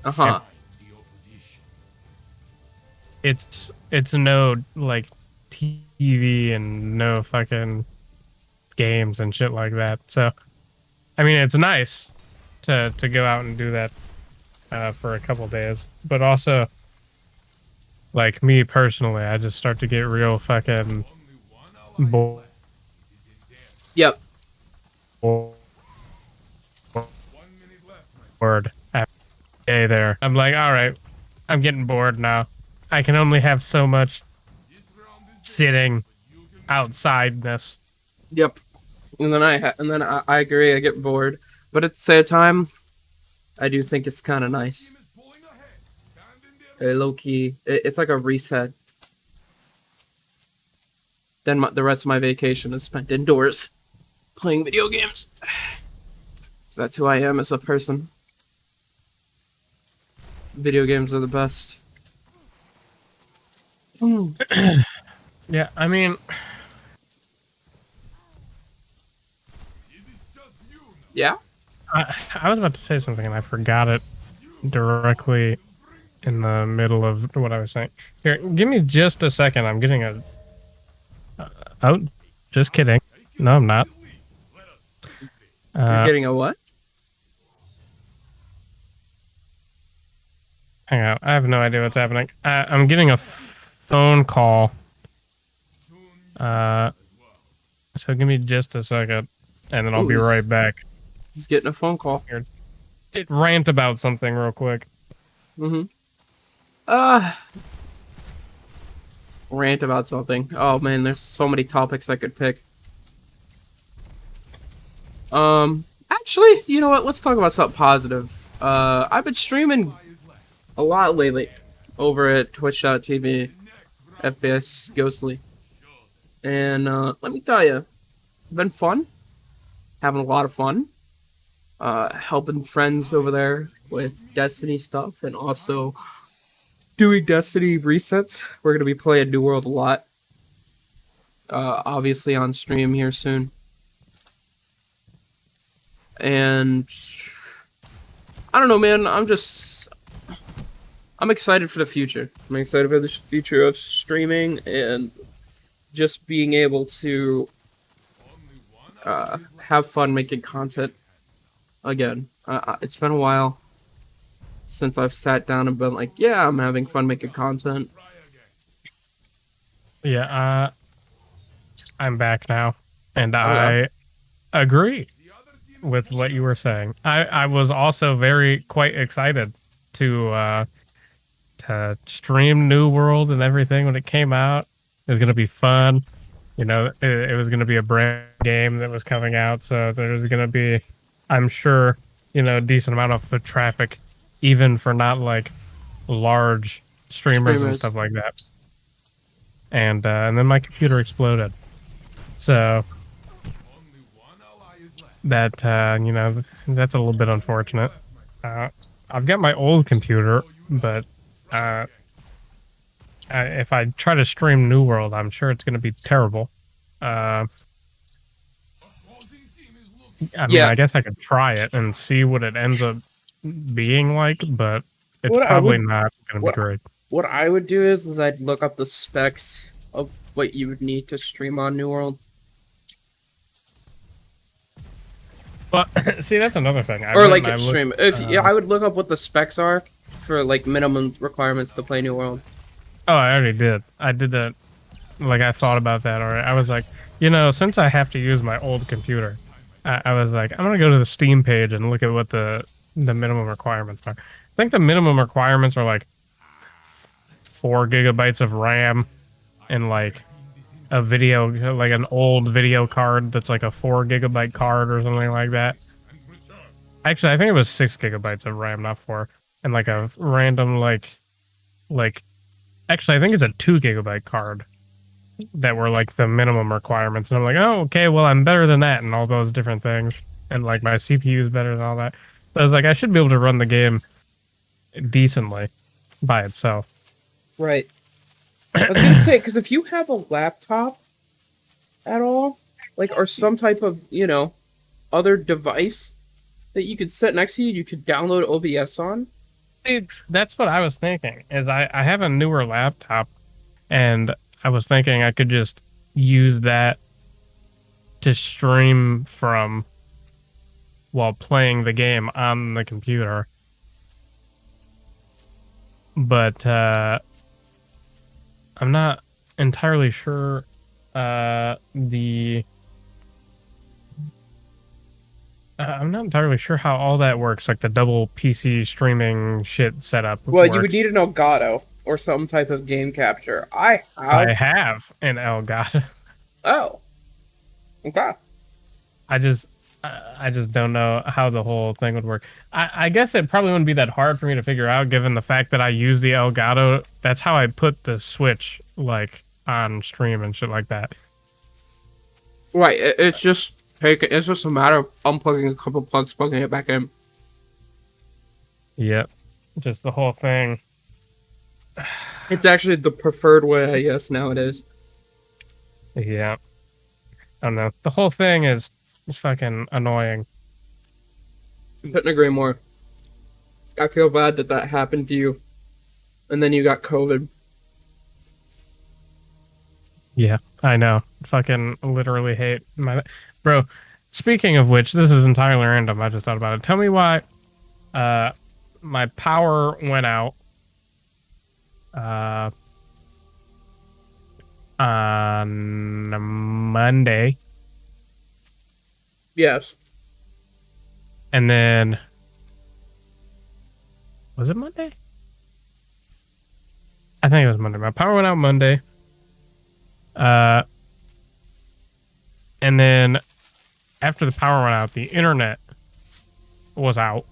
Uh-huh. It's no like TV and no fucking games and shit like that. So I mean, it's nice to go out and do that for a couple days, but also like me personally, I just start to get real fucking bored Yep. after a day there. I'm like, all right, I'm getting bored now. I can only have so much sitting outside this. Yep. And then I agree. I get bored, but at the same time, I do think it's kind of nice. Low key, it's like a reset. Then the rest of my vacation is spent indoors, playing video games. 'Cause that's who I am as a person. Video games are the best. Yeah, I mean, Yeah. I was about to say something and I forgot it directly in the middle of what I was saying. Here, give me just a second. I'm getting a. Oh, just kidding. No, I'm not. You're getting a what? Hang out. I have no idea what's happening. I'm getting a phone call. So give me just a second, and then I'll be right back. Just getting a phone call. Here, rant about something real quick. Mm-hmm. Rant about something. Oh man, there's so many topics I could pick. Actually, you know what? Let's talk about something positive. I've been streaming a lot lately over at twitch.tv FPS Ghostly. And let me tell you, been fun. Having a lot of fun. Helping friends over there with Destiny stuff and also doing Destiny resets. We're gonna be playing New World a lot. Obviously on stream here soon. And I don't know, man. I'm excited for the future. I'm excited for the future of streaming and just being able to have fun making content again. It's been a while since I've sat down and been like, yeah, I'm having fun making content. Yeah, I'm back now, and I agree with what you were saying. I was also quite excited to stream New World and everything when it came out. It was gonna be fun. You know, it was gonna be a brand game that was coming out, so there was gonna be, I'm sure, you know, a decent amount of foot traffic, even for not like large streamers and stuff like that. And then my computer exploded. So that you know, that's a little bit unfortunate. I've got my old computer, but if I try to stream New World, I'm sure it's going to be terrible. I mean, I guess I could try it and see what it ends up being like, but it's probably not going to be great. What I would do is I'd look up the specs of what you would need to stream on New World. But see, that's another thing. I would look up what the specs are for like minimum requirements to play New World. Oh, I already did. I did that. Like, I thought about that already. I was like, you know, since I have to use my old computer, I was like, I'm gonna go to the Steam page and look at what the minimum requirements are. I think the minimum requirements are like 4 gigabytes of RAM and like a video, like an old video card that's like a 4 gigabyte card or something like that. Actually, I think it was 6 gigabytes of RAM, not 4, and like a random like. Actually, I think it's a 2 gigabyte card that were like the minimum requirements, and I'm like, oh, okay, well, I'm better than that, and all those different things, and like my CPU is better than all that. So I was like, I should be able to run the game decently by itself. Right. I was gonna say, because if you have a laptop at all, like, or some type of, other device that you could set next to you, you could download OBS on. See, that's what I was thinking. Is I have a newer laptop, and I was thinking I could just use that to stream from while playing the game on the computer. But I'm not entirely sure the I'm not entirely sure how all that works, like the double PC streaming shit setup Well, you would works. need an Elgato or some type of game capture. I I have. have an Elgato. Oh, okay. I just I just don't know how the whole thing would work. I guess it probably wouldn't be that hard for me to figure out, given the fact that I use the Elgato. That's how I put the Switch like on stream and shit like that. Right. It's just It's just a matter of unplugging a couple plugs, plugging it back in. Yep, just the whole thing. It's actually the preferred way, I guess, nowadays. Yeah, I don't know. The whole thing is fucking annoying. Couldn't agree more. I feel bad that that happened to you, and then you got COVID. Yeah, I know. Fucking literally hate my bro. Speaking of which, this is entirely random. I just thought about it. Tell me why uh my power went out uh on Monday, Yes. and then was it Monday? I think it was Monday. My power went out Monday. Uh and then after the power went out, the internet was out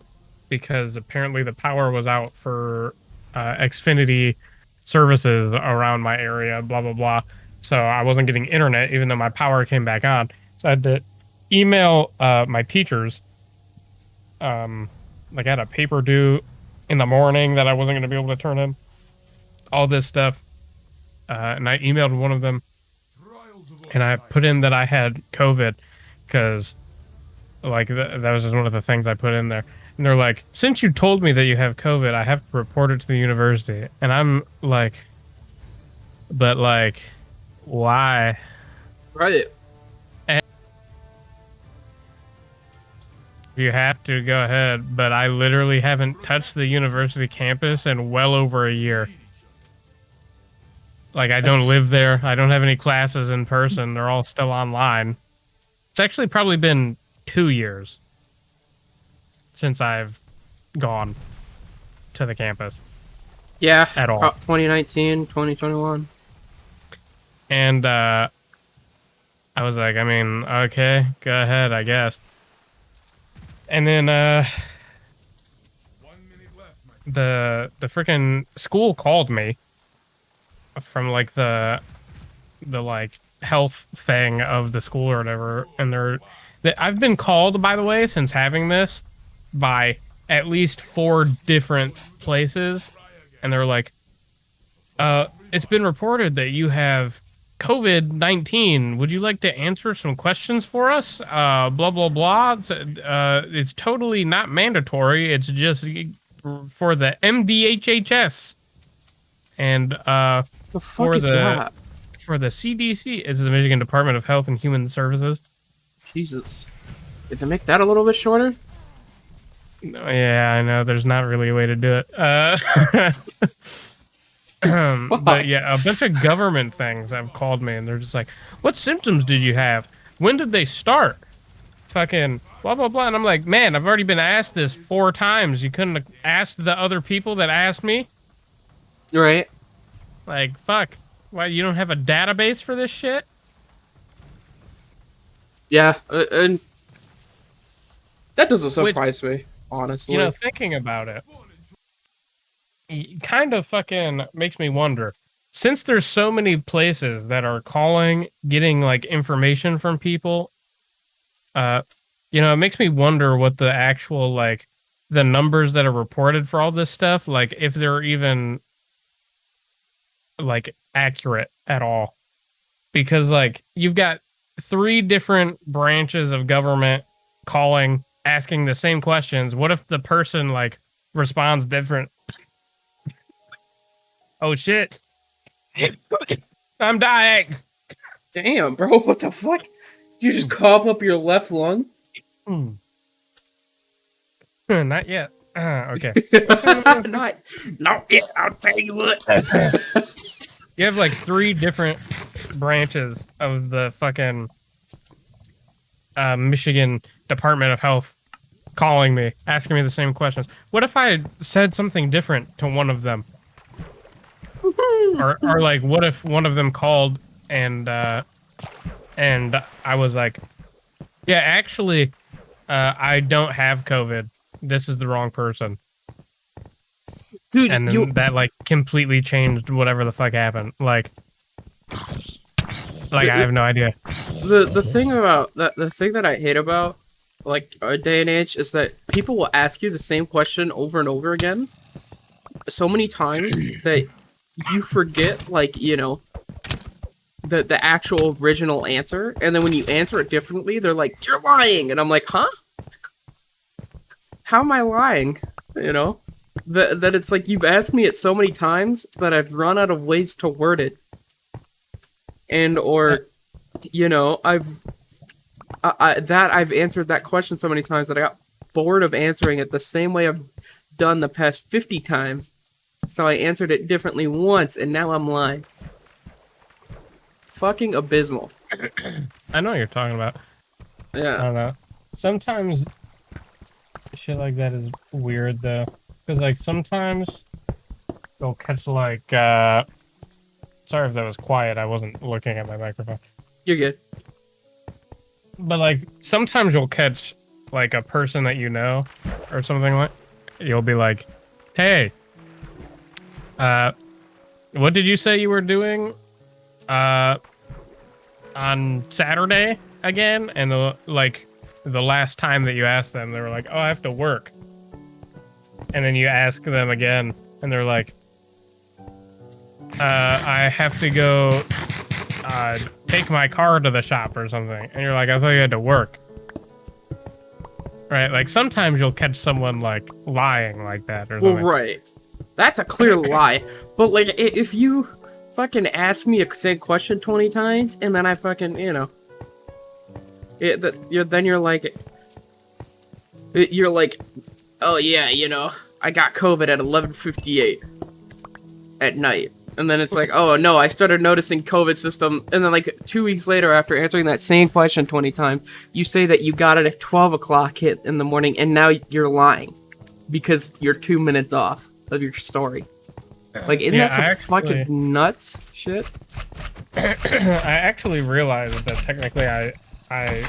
because apparently the power was out for Xfinity services around my area, blah, blah, blah. So I wasn't getting internet, even though my power came back on. So I had to email my teachers. Like I had a paper due in the morning that I wasn't going to be able to turn in. All this stuff. And I emailed one of them, and I put in that I had COVID because like that was just one of the things I put in there. And they're like, since you told me that you have COVID, I have to report it to the university. And I'm like, but like, why? Right. And you have to go ahead, but I literally haven't touched the university campus in well over a year. Like, I don't That's live there. I don't have any classes in person. They're all still online. It's actually probably been 2 years since I've gone to the campus yeah. at all. 2019, 2021. And I was like, I mean, okay, go ahead, I guess. And then the freaking school called me from like the like health thing of the school or whatever, and I've been called, by the way, since having this, by at least 4 different places, and they're like, it's been reported that you have COVID-19. Would you like to answer some questions for us? Blah, blah, blah. It's totally not mandatory. It's just for the MDHHS. And The fuck is that? for the CDC, is the Michigan Department of Health and Human Services. Jesus. Did they make that a little bit shorter? Yeah, I know. There's not really a way to do it. But yeah, a bunch of government things have called me, and they're just like, what symptoms did you have? When did they start? Fucking blah, blah, blah. And I'm like, man, I've already been asked this 4 times. You couldn't have asked the other people that asked me? Right. Like, fuck. Why, you don't have a database for this shit? Yeah, and that doesn't surprise me, honestly. Thinking about it kind of fucking makes me wonder. since there's so many places that are calling, getting like information from people, uh, it makes me wonder what the actual like the numbers that are reported for all this stuff, like if they're even like accurate at all. Because like you've got three different branches of government calling, asking the same questions. What if the person like responds different? Oh shit. I'm dying. Damn, bro, what the fuck? Did you just cough up your left lung? Not yet. Okay. Not yet, I'll tell you what. You have like three different branches of the fucking Michigan Department of Health calling me, asking me the same questions. What if I said something different to one of them? or like, what if one of them called and I was like, yeah, actually, I don't have COVID. This is the wrong person. Dude, and then that like completely changed whatever the fuck happened. Like I have no idea. The thing about the thing that I hate about like our day and age is that people will ask you the same question over and over again so many times that you forget like the actual original answer, and then when you answer it differently they're like, you're lying, and I'm like, huh, how am I lying? That it's like you've asked me it so many times that I've run out of ways to word it, and or I've answered that question so many times that I got bored of answering it the same way I've done the past 50 times, so I answered it differently once and now I'm lying. Fucking abysmal. I know what you're talking about. Yeah. I don't know. Sometimes shit like that is weird though, because like sometimes you'll catch like sorry if that was quiet, I wasn't looking at my microphone. You're good. But like sometimes you'll catch like a person that you know or something, like you'll be like, hey, what did you say you were doing on Saturday again? And the last time that you asked them, they were like, oh, I have to work. And then you ask them again and they're like, I have to go take my car to the shop or something. And you're like, I thought you had to work. Right? Like sometimes you'll catch someone like lying like that or something. Well, right. That's a clear lie. But like, if you fucking ask me a same question 20 times and then I fucking, then you're like, oh yeah, I got COVID at 11:58 at night. And then it's like, oh no, I started noticing COVID system. And then like 2 weeks later, after answering that same question 20 times, you say that you got it at 12 o'clock hit in the morning, and now you're lying because you're 2 minutes off of your story. Like, isn't that some fucking nuts shit? I actually realized that technically I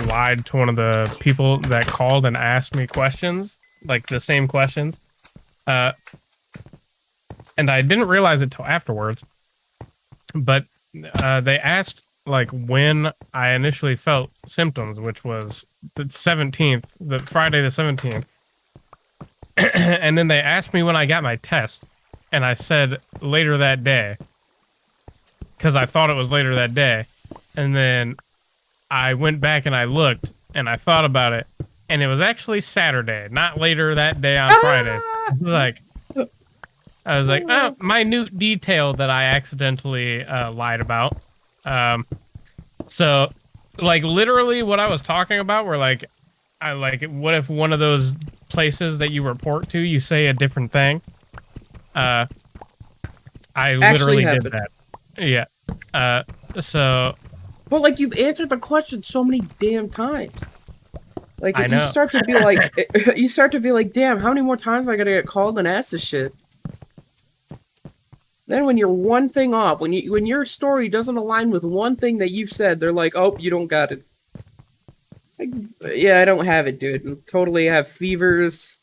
lied to one of the people that called and asked me questions, like the same questions. And I didn't realize it till afterwards. But they asked like when I initially felt symptoms, which was the 17th, the Friday the 17th. And then they asked me when I got my test, and I said later that day, because I thought it was later that day. And then I went back and I looked, and I thought about it, and it was actually Saturday, not later that day on Friday. Like, I was like, oh, minute detail that I accidentally lied about. So, like, literally what I was talking about were like, what if one of those places that you report to, you say a different thing? I literally did that. Yeah. So. But like, you've answered the question so many damn times. Like, I know. you start to be like, damn, how many more times am I gonna get called and asked this shit? Then when you're one thing off, when your story doesn't align with one thing that you've said, they're like, oh, you don't got it. Like, yeah, I don't have it, dude. I totally have fevers.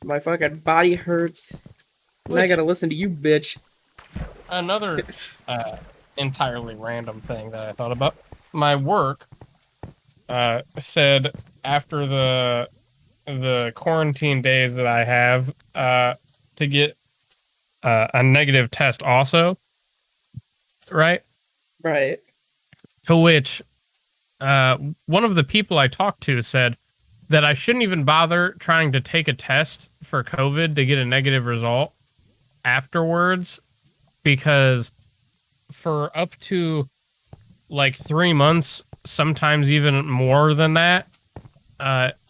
My fucking body hurts. And I Which gotta listen to you, bitch. another entirely random thing that I thought about. My work said after the quarantine days that I have to get a negative test also, right? Right. To which one of the people I talked to said that I shouldn't even bother trying to take a test for COVID to get a negative result afterwards because for up to like 3 months, sometimes even more than that,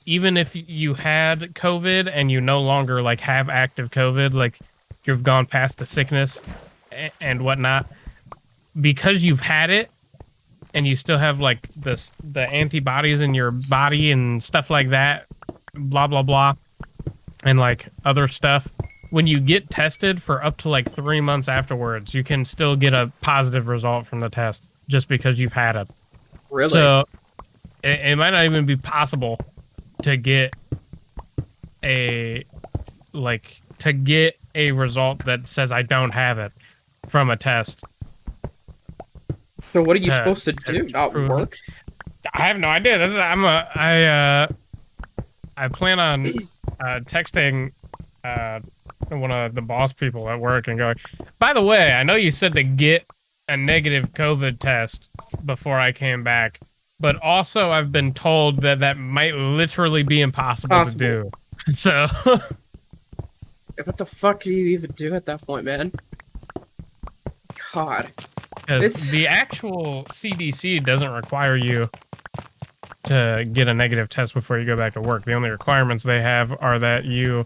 even if you had COVID and you no longer like have active COVID, like you've gone past the sickness and whatnot, because you've had it and you still have like the antibodies in your body and stuff like that, blah blah blah, and like other stuff. When you get tested for up to like 3 months afterwards, you can still get a positive result from the test just because you've had it. Really? So it might not even be possible to get a to get a result that says I don't have it from a test So what are you to, supposed to do? to Not prove it. work? I have no idea. I plan on texting one of the boss people at work and going, by the way, I know you said to get a negative COVID test before I came back, but also I've been told that that might literally be impossible to Possible. do. So, What the fuck do you even do at that point, man? God. because the actual CDC doesn't require you to get a negative test before you go back to work. The only requirements they have are that you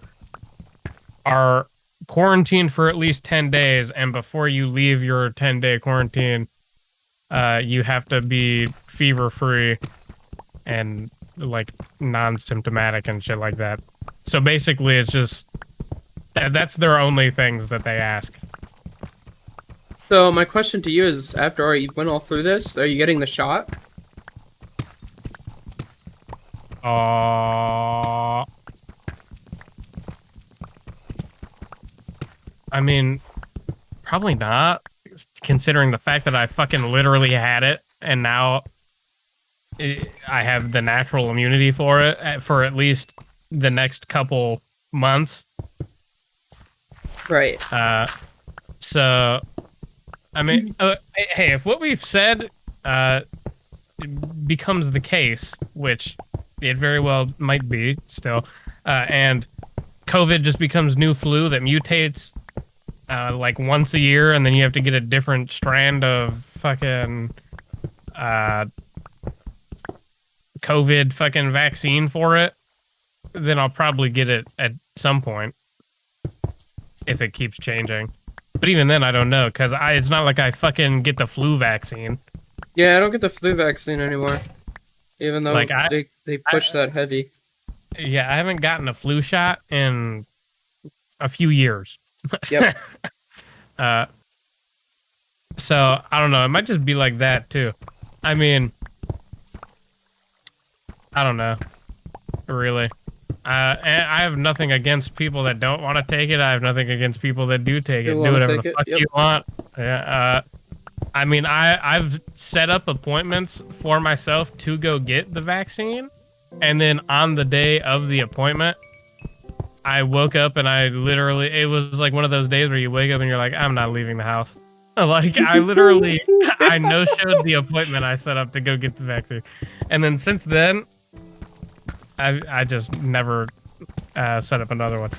are quarantined for at least 10 days, and before you leave your 10-day quarantine, you have to be fever-free and, like, non-symptomatic and shit like that. So basically, it's just... that's their only things that they ask. So my question to you is, after you went all through this, are you getting the shot? I mean, probably not, considering the fact that I fucking literally had it, and now I have the natural immunity for it for at least the next couple months. Right. So, I mean, hey, if what we've said becomes the case, which it very well might be still, and COVID just becomes new flu that mutates like once a year, and then you have to get a different strand of fucking COVID fucking vaccine for it, then I'll probably get it at some point if it keeps changing. But even then, I don't know, because it's not like I fucking get the flu vaccine. Yeah, I don't get the flu vaccine anymore. Even though Like they push that heavy. Yeah, I haven't gotten a flu shot in a few years. Yep. So I don't know. It might just be like that too. I mean, I don't know, really. And I have nothing against people that don't want to take it. I have nothing against people that do take it. Do whatever the fuck you want. Yeah. I mean, I've set up appointments for myself to go get the vaccine, and then on the day of the appointment, I woke up and it was like one of those days where you wake up and you're like, I'm not leaving the house. Like, I literally, I no-showed the appointment I set up to go get the vaccine. And then since then, I just never set up another one.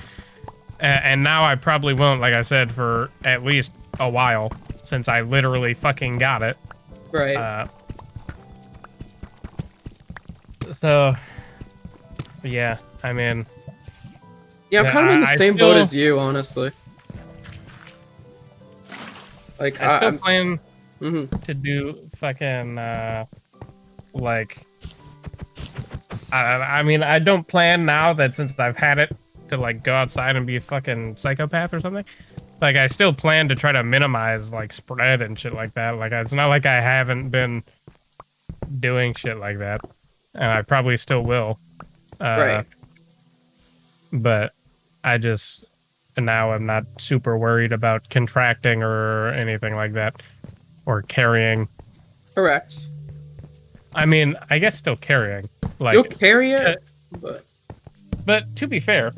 And now I probably won't, like I said, for at least a while, since I literally fucking got it. Right. So, yeah, I mean... Yeah, I'm kind of in the same boat as you, honestly. Like, I still plan to do fucking, like... I mean, I don't plan now that since I've had it to, like, go outside and be a fucking psychopath or something. Like, I still plan to try to minimize, like, spread and shit like that. Like, it's not like I haven't been doing shit like that. And I probably still will. Right. But I just... and now I'm not super worried about contracting or anything like that, or carrying. Correct. I mean, I guess still carrying. You'll Like, carry it, but but to be fair,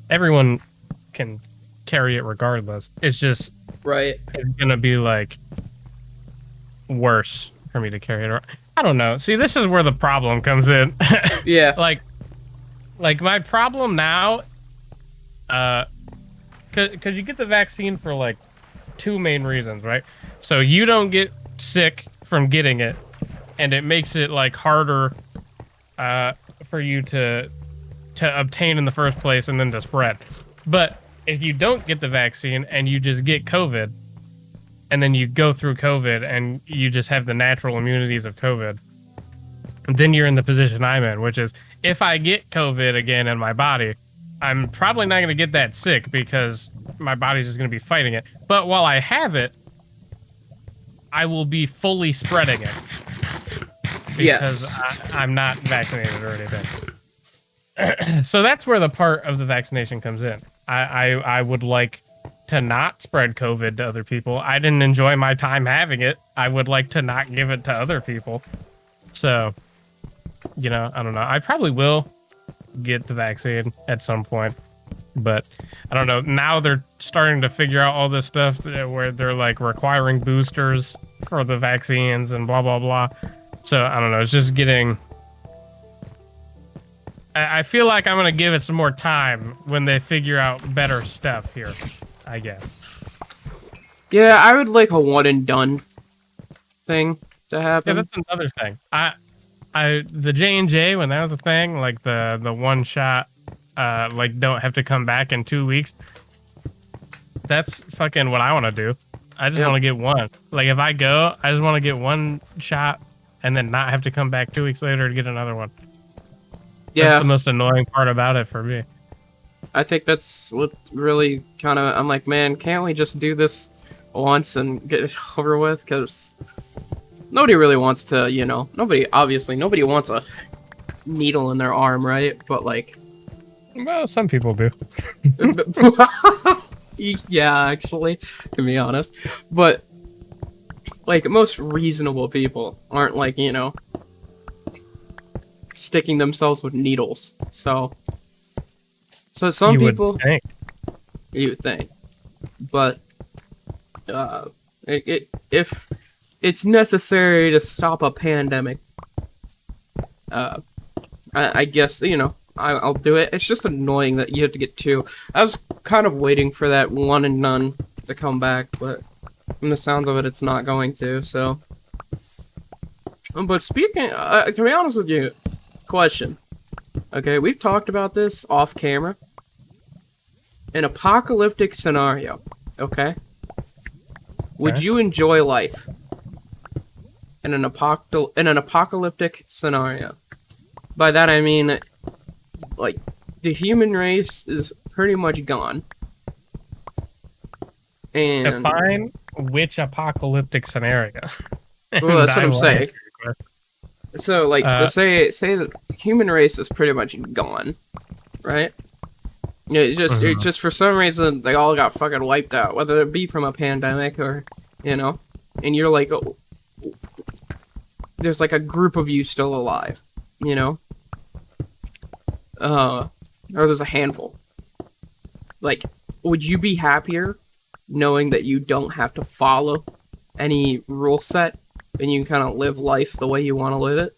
everyone can carry it regardless. It's just right. it's gonna be like worse for me to carry it around. I don't know. See, this is where the problem comes in. Yeah. like my problem now, because you get the vaccine for like two main reasons, right? So you don't get sick from getting it, and it makes it like harder for you to obtain in the first place and then to spread. But if you don't get the vaccine and you just get COVID, and then you go through COVID and you just have the natural immunities of COVID, then you're in the position I'm in, which is if I get COVID again in my body, I'm probably not going to get that sick because my body's just going to be fighting it. But while I have it, I will be fully spreading it because I'm not vaccinated or anything. So that's where the part of the vaccination comes in. I would like to not spread COVID to other people. I didn't enjoy my time having it. I would like to not give it to other people. So, you know, I don't know. I probably will get the vaccine at some point, but I don't know. Now they're starting to figure out all this stuff where they're like requiring boosters for the vaccines and blah, blah, blah. So I don't know. It's just getting... I feel like I'm going to give it some more time when they figure out better stuff here, I guess. Yeah, I would like a one and done thing to happen. Yeah, that's another thing. The J&J, when that was a thing, like the one shot, like don't have to come back in 2 weeks. That's fucking what I want to do. I just want to get one. Like if I go, I just want to get one shot and then not have to come back 2 weeks later to get another one. Yeah. That's the most annoying part about it for me. I think that's what really kind of... I'm like, man, can't we just do this once and get it over with? Because nobody really wants to, you know... Nobody wants a needle in their arm, right? But, like... Well, some people do. Yeah, actually, to be honest. But, like, most reasonable people aren't, like, you know... sticking themselves with needles. So some people you would think, but if it's necessary to stop a pandemic, I guess, you know, I'll do it. It's just annoying that you have to get two. I was kind of waiting for that one and none to come back, but from the sounds of it, it's not going to. So, but speaking, to be honest with you. Question. Okay, we've talked about this off camera. An apocalyptic scenario, okay? Would you enjoy life in an apocalyptic scenario? By that I mean, like, the human race is pretty much gone. And define which apocalyptic scenario. Well, that's what I'm saying. So, like, so say that the human race is pretty much gone, right? Yeah, it just for some reason they all got fucking wiped out, whether it be from a pandemic or, you know, and you're like, oh, there's like a group of you still alive, you know, or there's a handful. Like, would you be happier knowing that you don't have to follow any rule set? And you can kind of live life the way you want to live it?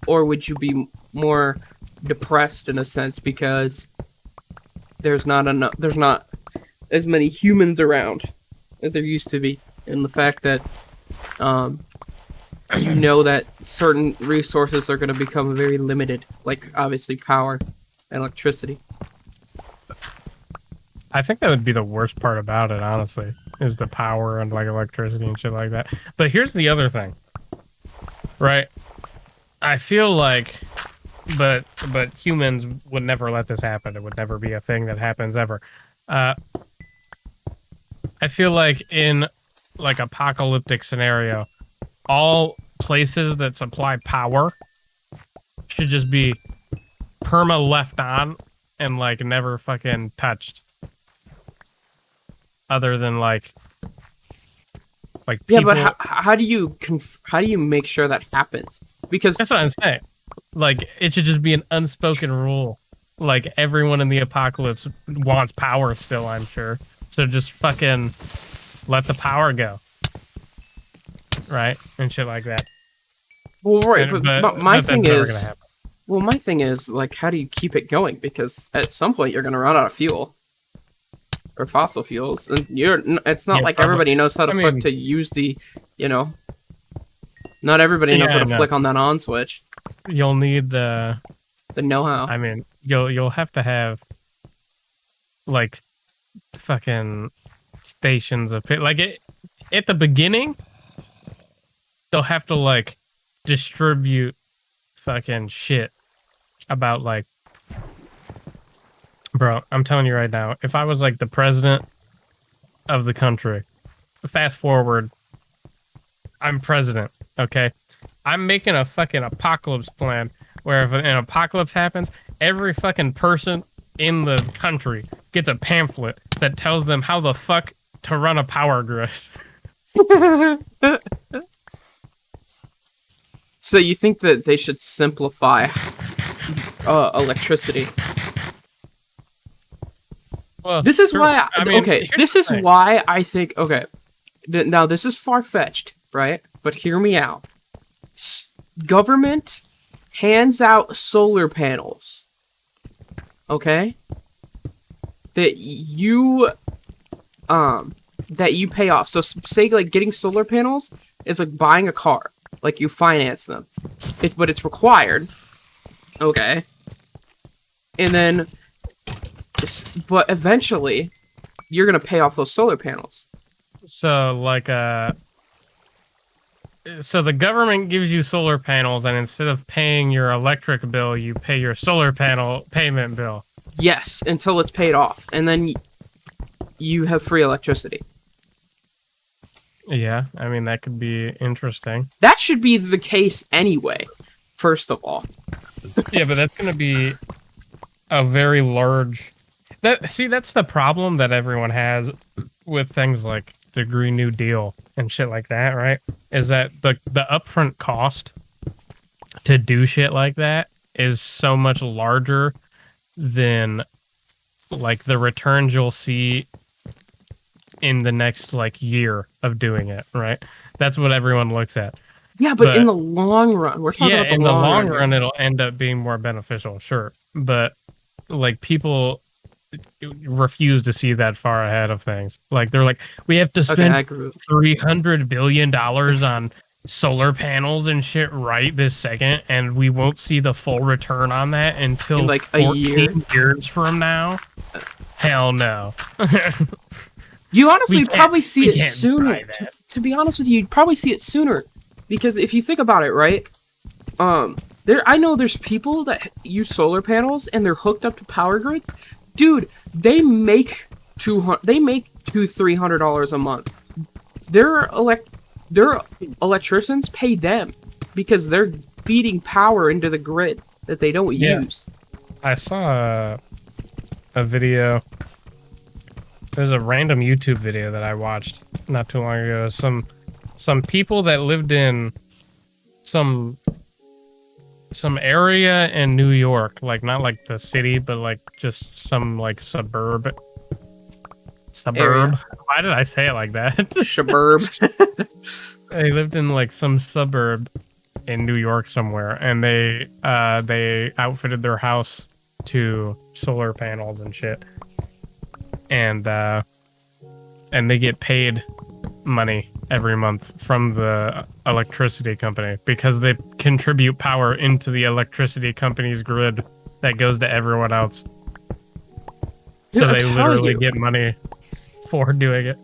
Or would you be more depressed in a sense because there's not as many humans around as there used to be, and the fact that you know that certain resources are going to become very limited, like obviously power and electricity. I think that would be the worst part about it, honestly, is the power and like electricity and shit like that. But here's the other thing, right? I feel like, but humans would never let this happen. It would never be a thing that happens ever. I feel like in like apocalyptic scenario, all places that supply power should just be perma left on and like never fucking touched. Other than like people... Yeah, but how do you make sure that happens? Because that's what I'm saying. Like, it should just be an unspoken rule. Like, everyone in the apocalypse wants power still, I'm sure. So just fucking let the power go. Right? And shit like that. Well, right, but my thing is... Well, my thing is, like, how do you keep it going? Because at some point you're going to run out of fuel. Or fossil fuels. And it's not like everybody knows how to use the, you know... Not everybody knows how to flick on that on switch. You'll need the know-how. I mean, you'll have to have like fucking stations of like at the beginning. They'll have to like distribute fucking shit about like, bro. I'm telling you right now, if I was like the president of the country, fast forward, I'm president. Okay, I'm making a fucking apocalypse plan where if an apocalypse happens, every fucking person in the country gets a pamphlet that tells them how the fuck to run a power grid. So you think that they should simplify electricity? Well, this is why why I think, okay, now this is far-fetched, right? But hear me out. Government hands out solar panels, okay? That you pay off. So say like getting solar panels is like buying a car. Like you finance them. But it's required. Okay. And then but eventually you're going to pay off those solar panels. So like so the government gives you solar panels, and instead of paying your electric bill, you pay your solar panel payment bill. Yes, until it's paid off, and then you have free electricity. Yeah, I mean, that could be interesting. That should be the case anyway, first of all. Yeah, but that's going to be a very large... See, that's the problem that everyone has with things like the Green New Deal and shit like that, right? Is that the upfront cost to do shit like that is so much larger than like the returns you'll see in the next like year of doing it, right? That's what everyone looks at. Yeah, but in the long run, we're talking about the long run, it'll end up being more beneficial, sure. But like people refuse to see that far ahead of things. Like they're like, we have to spend $300 billion on solar panels and shit right this second, and we won't see the full return on that until in like 14 years from now. Hell no. You honestly probably see it sooner. To be honest with you, you'd probably see it sooner. Because if you think about it, right? I know there's people that use solar panels and they're hooked up to power grids. Dude, they make $200-$300 a month. Their electricians pay them because they're feeding power into the grid that they don't use. I saw a video. There's a random YouTube video that I watched not too long ago. Some people that lived in some area in New York, like not like the city, but like just some like suburb. Area. Why did I say it like that? Suburb. They lived in like some suburb in New York somewhere, and they outfitted their house to solar panels and shit, and they get paid money every month from the electricity company because they contribute power into the electricity company's grid that goes to everyone else. So they literally get money for doing it.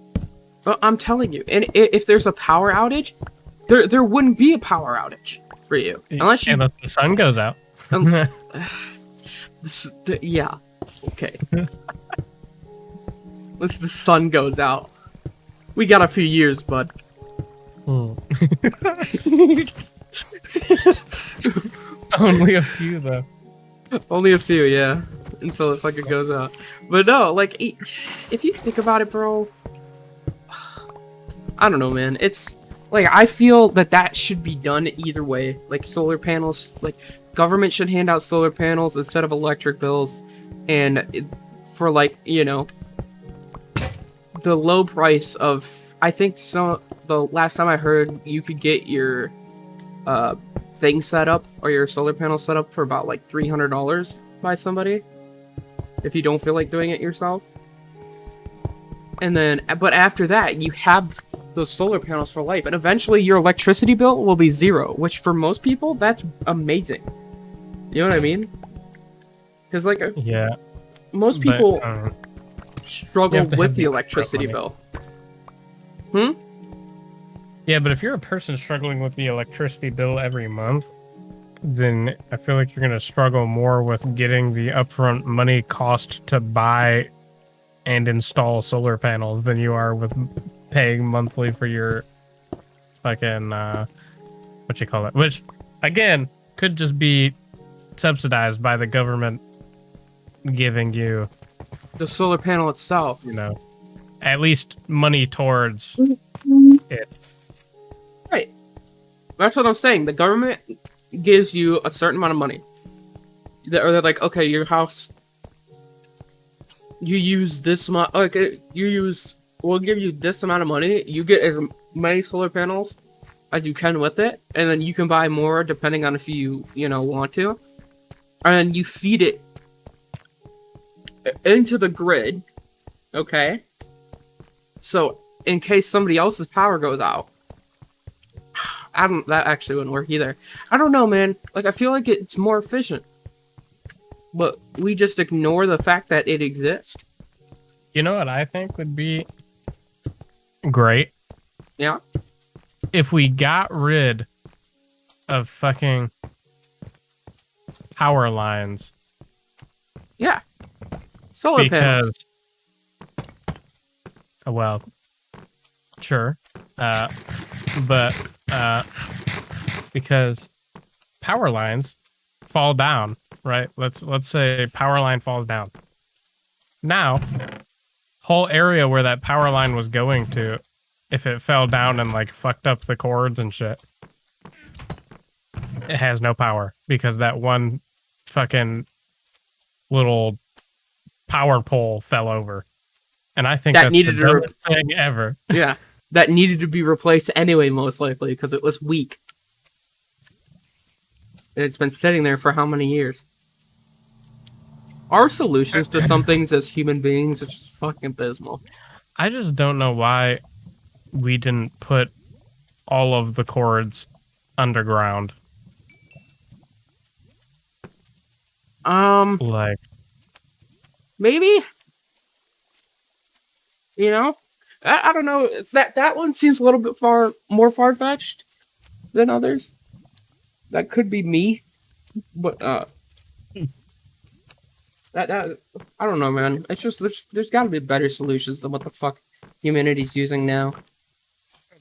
Well, I'm telling you, and if there's a power outage, there wouldn't be a power outage for you unless the sun goes out. Yeah, okay. Unless the sun goes out. We got a few years, bud. Only a few, though. Only a few, yeah. until it fucking goes out. But no, like, if you think about it, bro, I don't know, man. It's like I feel that should be done either way. Like solar panels, like government should hand out solar panels instead of electric bills, and for like the low price of I think the last time I heard you could get your thing set up or your solar panel set up for about like $300 by somebody if you don't feel like doing it yourself. And then, but after that, you have those solar panels for life, and eventually your electricity bill will be zero, which for most people, that's amazing. You know what I mean? Because like, yeah, most people struggle with the electricity bill. Yeah, but if you're a person struggling with the electricity bill every month, then I feel like you're going to struggle more with getting the upfront money cost to buy and install solar panels than you are with paying monthly for your fucking, what you call it? Which, again, could just be subsidized by the government giving you the solar panel itself. At least money towards it. Right. That's what I'm saying. The government gives you a certain amount of money. Or they're like, okay, your house, you use this much, we'll give you this amount of money, you get as many solar panels as you can with it, and then you can buy more depending on if you want to. And you feed it into the grid, okay? So, in case somebody else's power goes out, that actually wouldn't work either. I don't know, man. Like, I feel like it's more efficient. But we just ignore the fact that it exists. You know what I think would be great? Yeah? If we got rid of fucking power lines. Yeah. Solar panels. Well, sure. But because power lines fall down, right? Let's say power line falls down. Now, whole area where that power line was going to, if it fell down and like fucked up the cords and shit, it has no power because that one fucking little power pole fell over. And I think that's the dumbest thing ever. Yeah. That needed to be replaced anyway, most likely, because it was weak. And it's been sitting there for how many years? Our solutions to some things as human beings is just fucking abysmal. I just don't know why we didn't put all of the cords underground. Like, maybe? I don't know. That one seems a little bit more far-fetched than others. That could be me, but that I don't know, man. It's just there's got to be better solutions than what the fuck humanity's using now.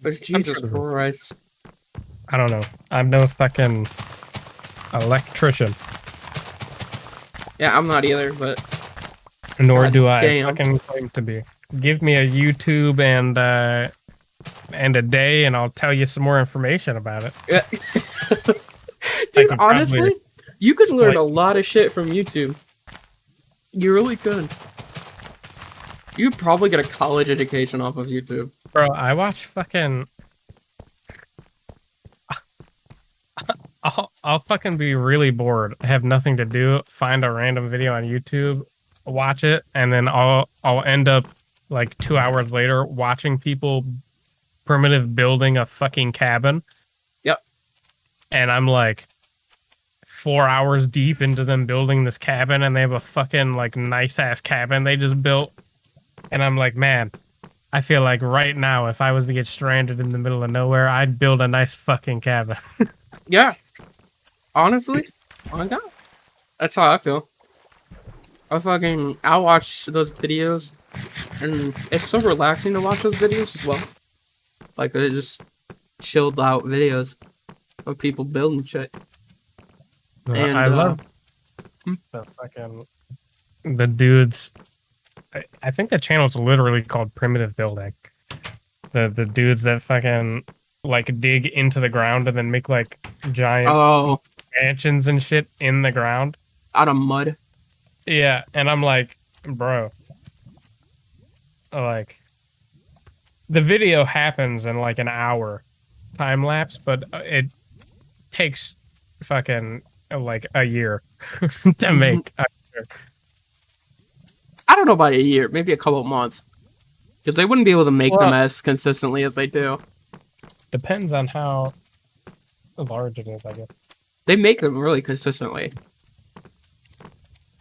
But Jesus Christ, I don't know. I'm no fucking electrician. Yeah, I'm not either, but nor do I fucking claim to be. Give me a YouTube and a day, and I'll tell you some more information about it. Yeah. Dude, honestly, you could learn a lot of shit from YouTube. You really could. You could probably get a college education off of YouTube. Bro, I watch fucking... I'll fucking be really bored. I have nothing to do. Find a random video on YouTube, watch it, and then I'll end up like 2 hours later watching people primitive building a fucking cabin. Yep. And I'm like 4 hours deep into them building this cabin, and they have a fucking like nice ass cabin they just built. And I'm like, man, I feel like right now, if I was to get stranded in the middle of nowhere, I'd build a nice fucking cabin. Yeah. Honestly, oh God, that's how I feel. I'll watch those videos, and it's so relaxing to watch those videos as well. Like, they're just chilled out videos of people building shit. And I love the fucking the dudes. I think the channel's literally called Primitive Building. The dudes that fucking like dig into the ground and then make like giant Oh, mansions and shit in the ground. out of mud. Yeah, and I'm like, bro, like the video happens in like an hour time lapse, but it takes fucking like a year to make. I don't know about a year, maybe a couple of months, because they wouldn't be able to make them Well, as consistently as they do. depends on how large it is, I guess. They make them really consistently.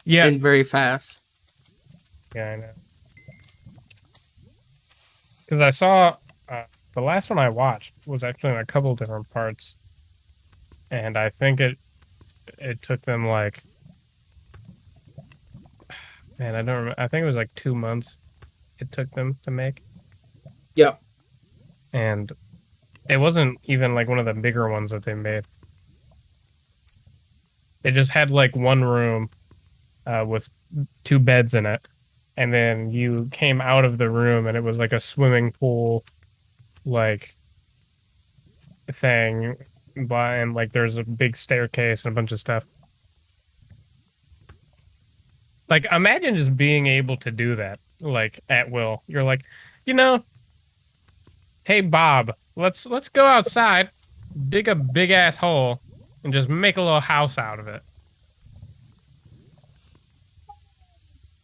Yeah, And very fast. yeah, I know. Because I saw the last one I watched was actually in a couple different parts, and I think it took them like, man, I don't remember. I think it was like 2 months it took them to make. Yep. And it wasn't even like one of the bigger ones that they made. It just had like one room with 2 beds in it, and then you came out of the room and it was like a swimming pool like thing, and like there's a big staircase and a bunch of stuff. Like imagine just being able to do that like at will. You're like, hey Bob, let's go outside, dig a big ass hole, and just make a little house out of it.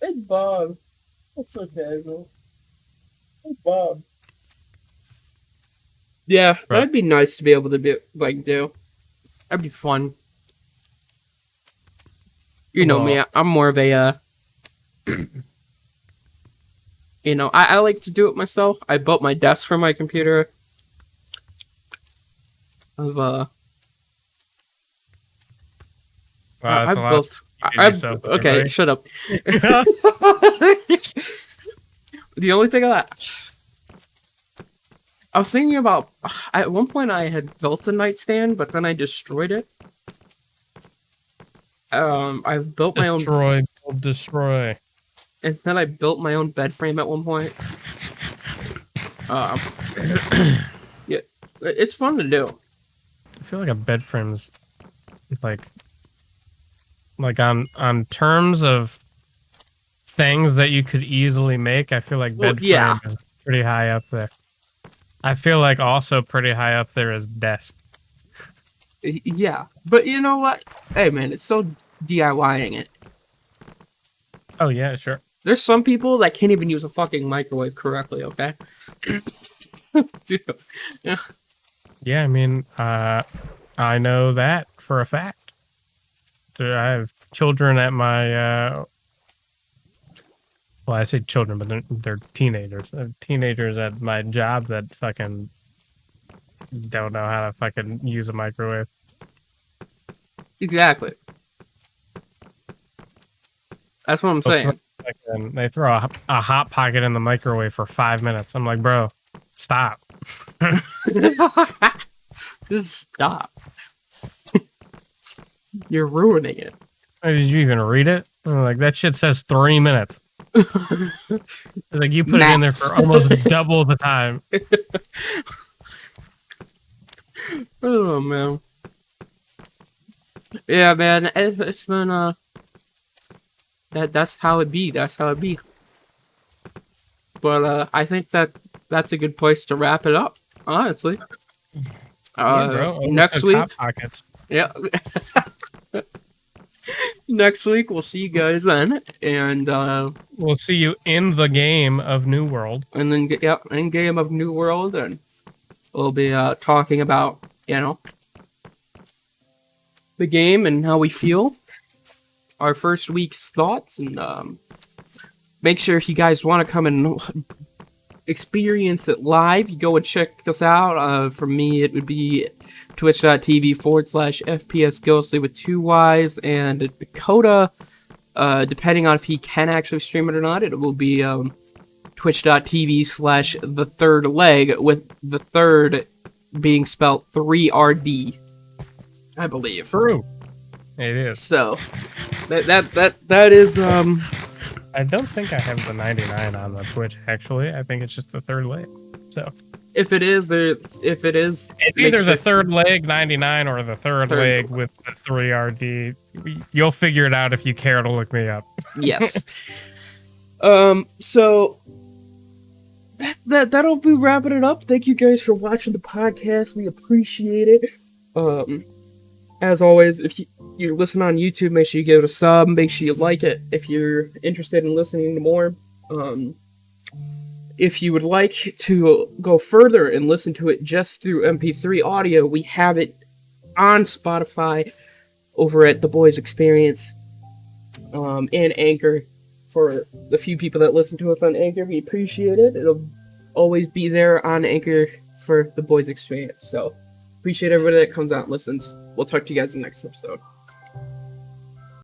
Hey Bob, that's so casual. Hey Bob. Yeah, Right. that'd be nice to be able to be like do. That'd be fun. You know me, I'm more of a I like to do it myself. I built my desk for my computer. Wow, I that's a lot. built. Okay, shut up. The only thing I was thinking about, at one point I had built a nightstand, but then I destroyed it. I've built my own. Destroy. And then I built my own bed frame at one point. Yeah, it's fun to do. I feel like a bed frame's like on terms of things that you could easily make. I feel like bed frame is pretty high up there. I feel like also pretty high up there is desk. Yeah, but you know what? Hey man, it's so DIYing it. Oh yeah, sure. There's some people that can't even use a fucking microwave correctly, okay? Dude. Yeah. Yeah, I mean, I know that for a fact. I have children at my, well, I say children, but they're teenagers. Teenagers at my job that fucking don't know how to fucking use a microwave. Exactly. That's what I'm saying. They throw a Hot Pocket in the microwave for 5 minutes. I'm like, bro, stop. Just stop. You're ruining it. Did you even read it? I'm like, that shit says 3 minutes. It's like you put it in there for almost double the time. Oh man. Yeah, man. It's been that's how it be. That's how it be. But I think that's a good place to wrap it up. Honestly. Yeah, bro. Next week. Pockets. Yeah. Next week we'll see you guys then, and we'll see you in the game of New World. And then in game of New World, and we'll be talking about the game and how we feel, our first week's thoughts, and make sure if you guys want to come and experience it live, you go and check us out. For me, it would be twitch.tv/FPS Ghostly with 2 Ys, and Dakota, depending on if he can actually stream it or not, it will be twitch.tv/the third leg, with the third being spelled 3RD, I believe. True. It is. So that is I don't think I have the 99 on the Twitch, actually. I think it's just the third leg. So if it is, it's make either sure the third leg 99 or the third leg with the 3RD. You'll figure it out if you care to look me up. Yes. So that'll be wrapping it up. Thank you guys for watching the podcast. We appreciate it. As always, if you listen on YouTube, make sure you give it a sub. Make sure you like it if you're interested in listening to more. If you would like to go further and listen to it just through MP3 audio, we have it on Spotify over at TheBoysExperience and Anchor. For the few people that listen to us on Anchor, we appreciate it. It'll always be there on Anchor for TheBoysExperience. So, appreciate everybody that comes out and listens. We'll talk to you guys in the next episode.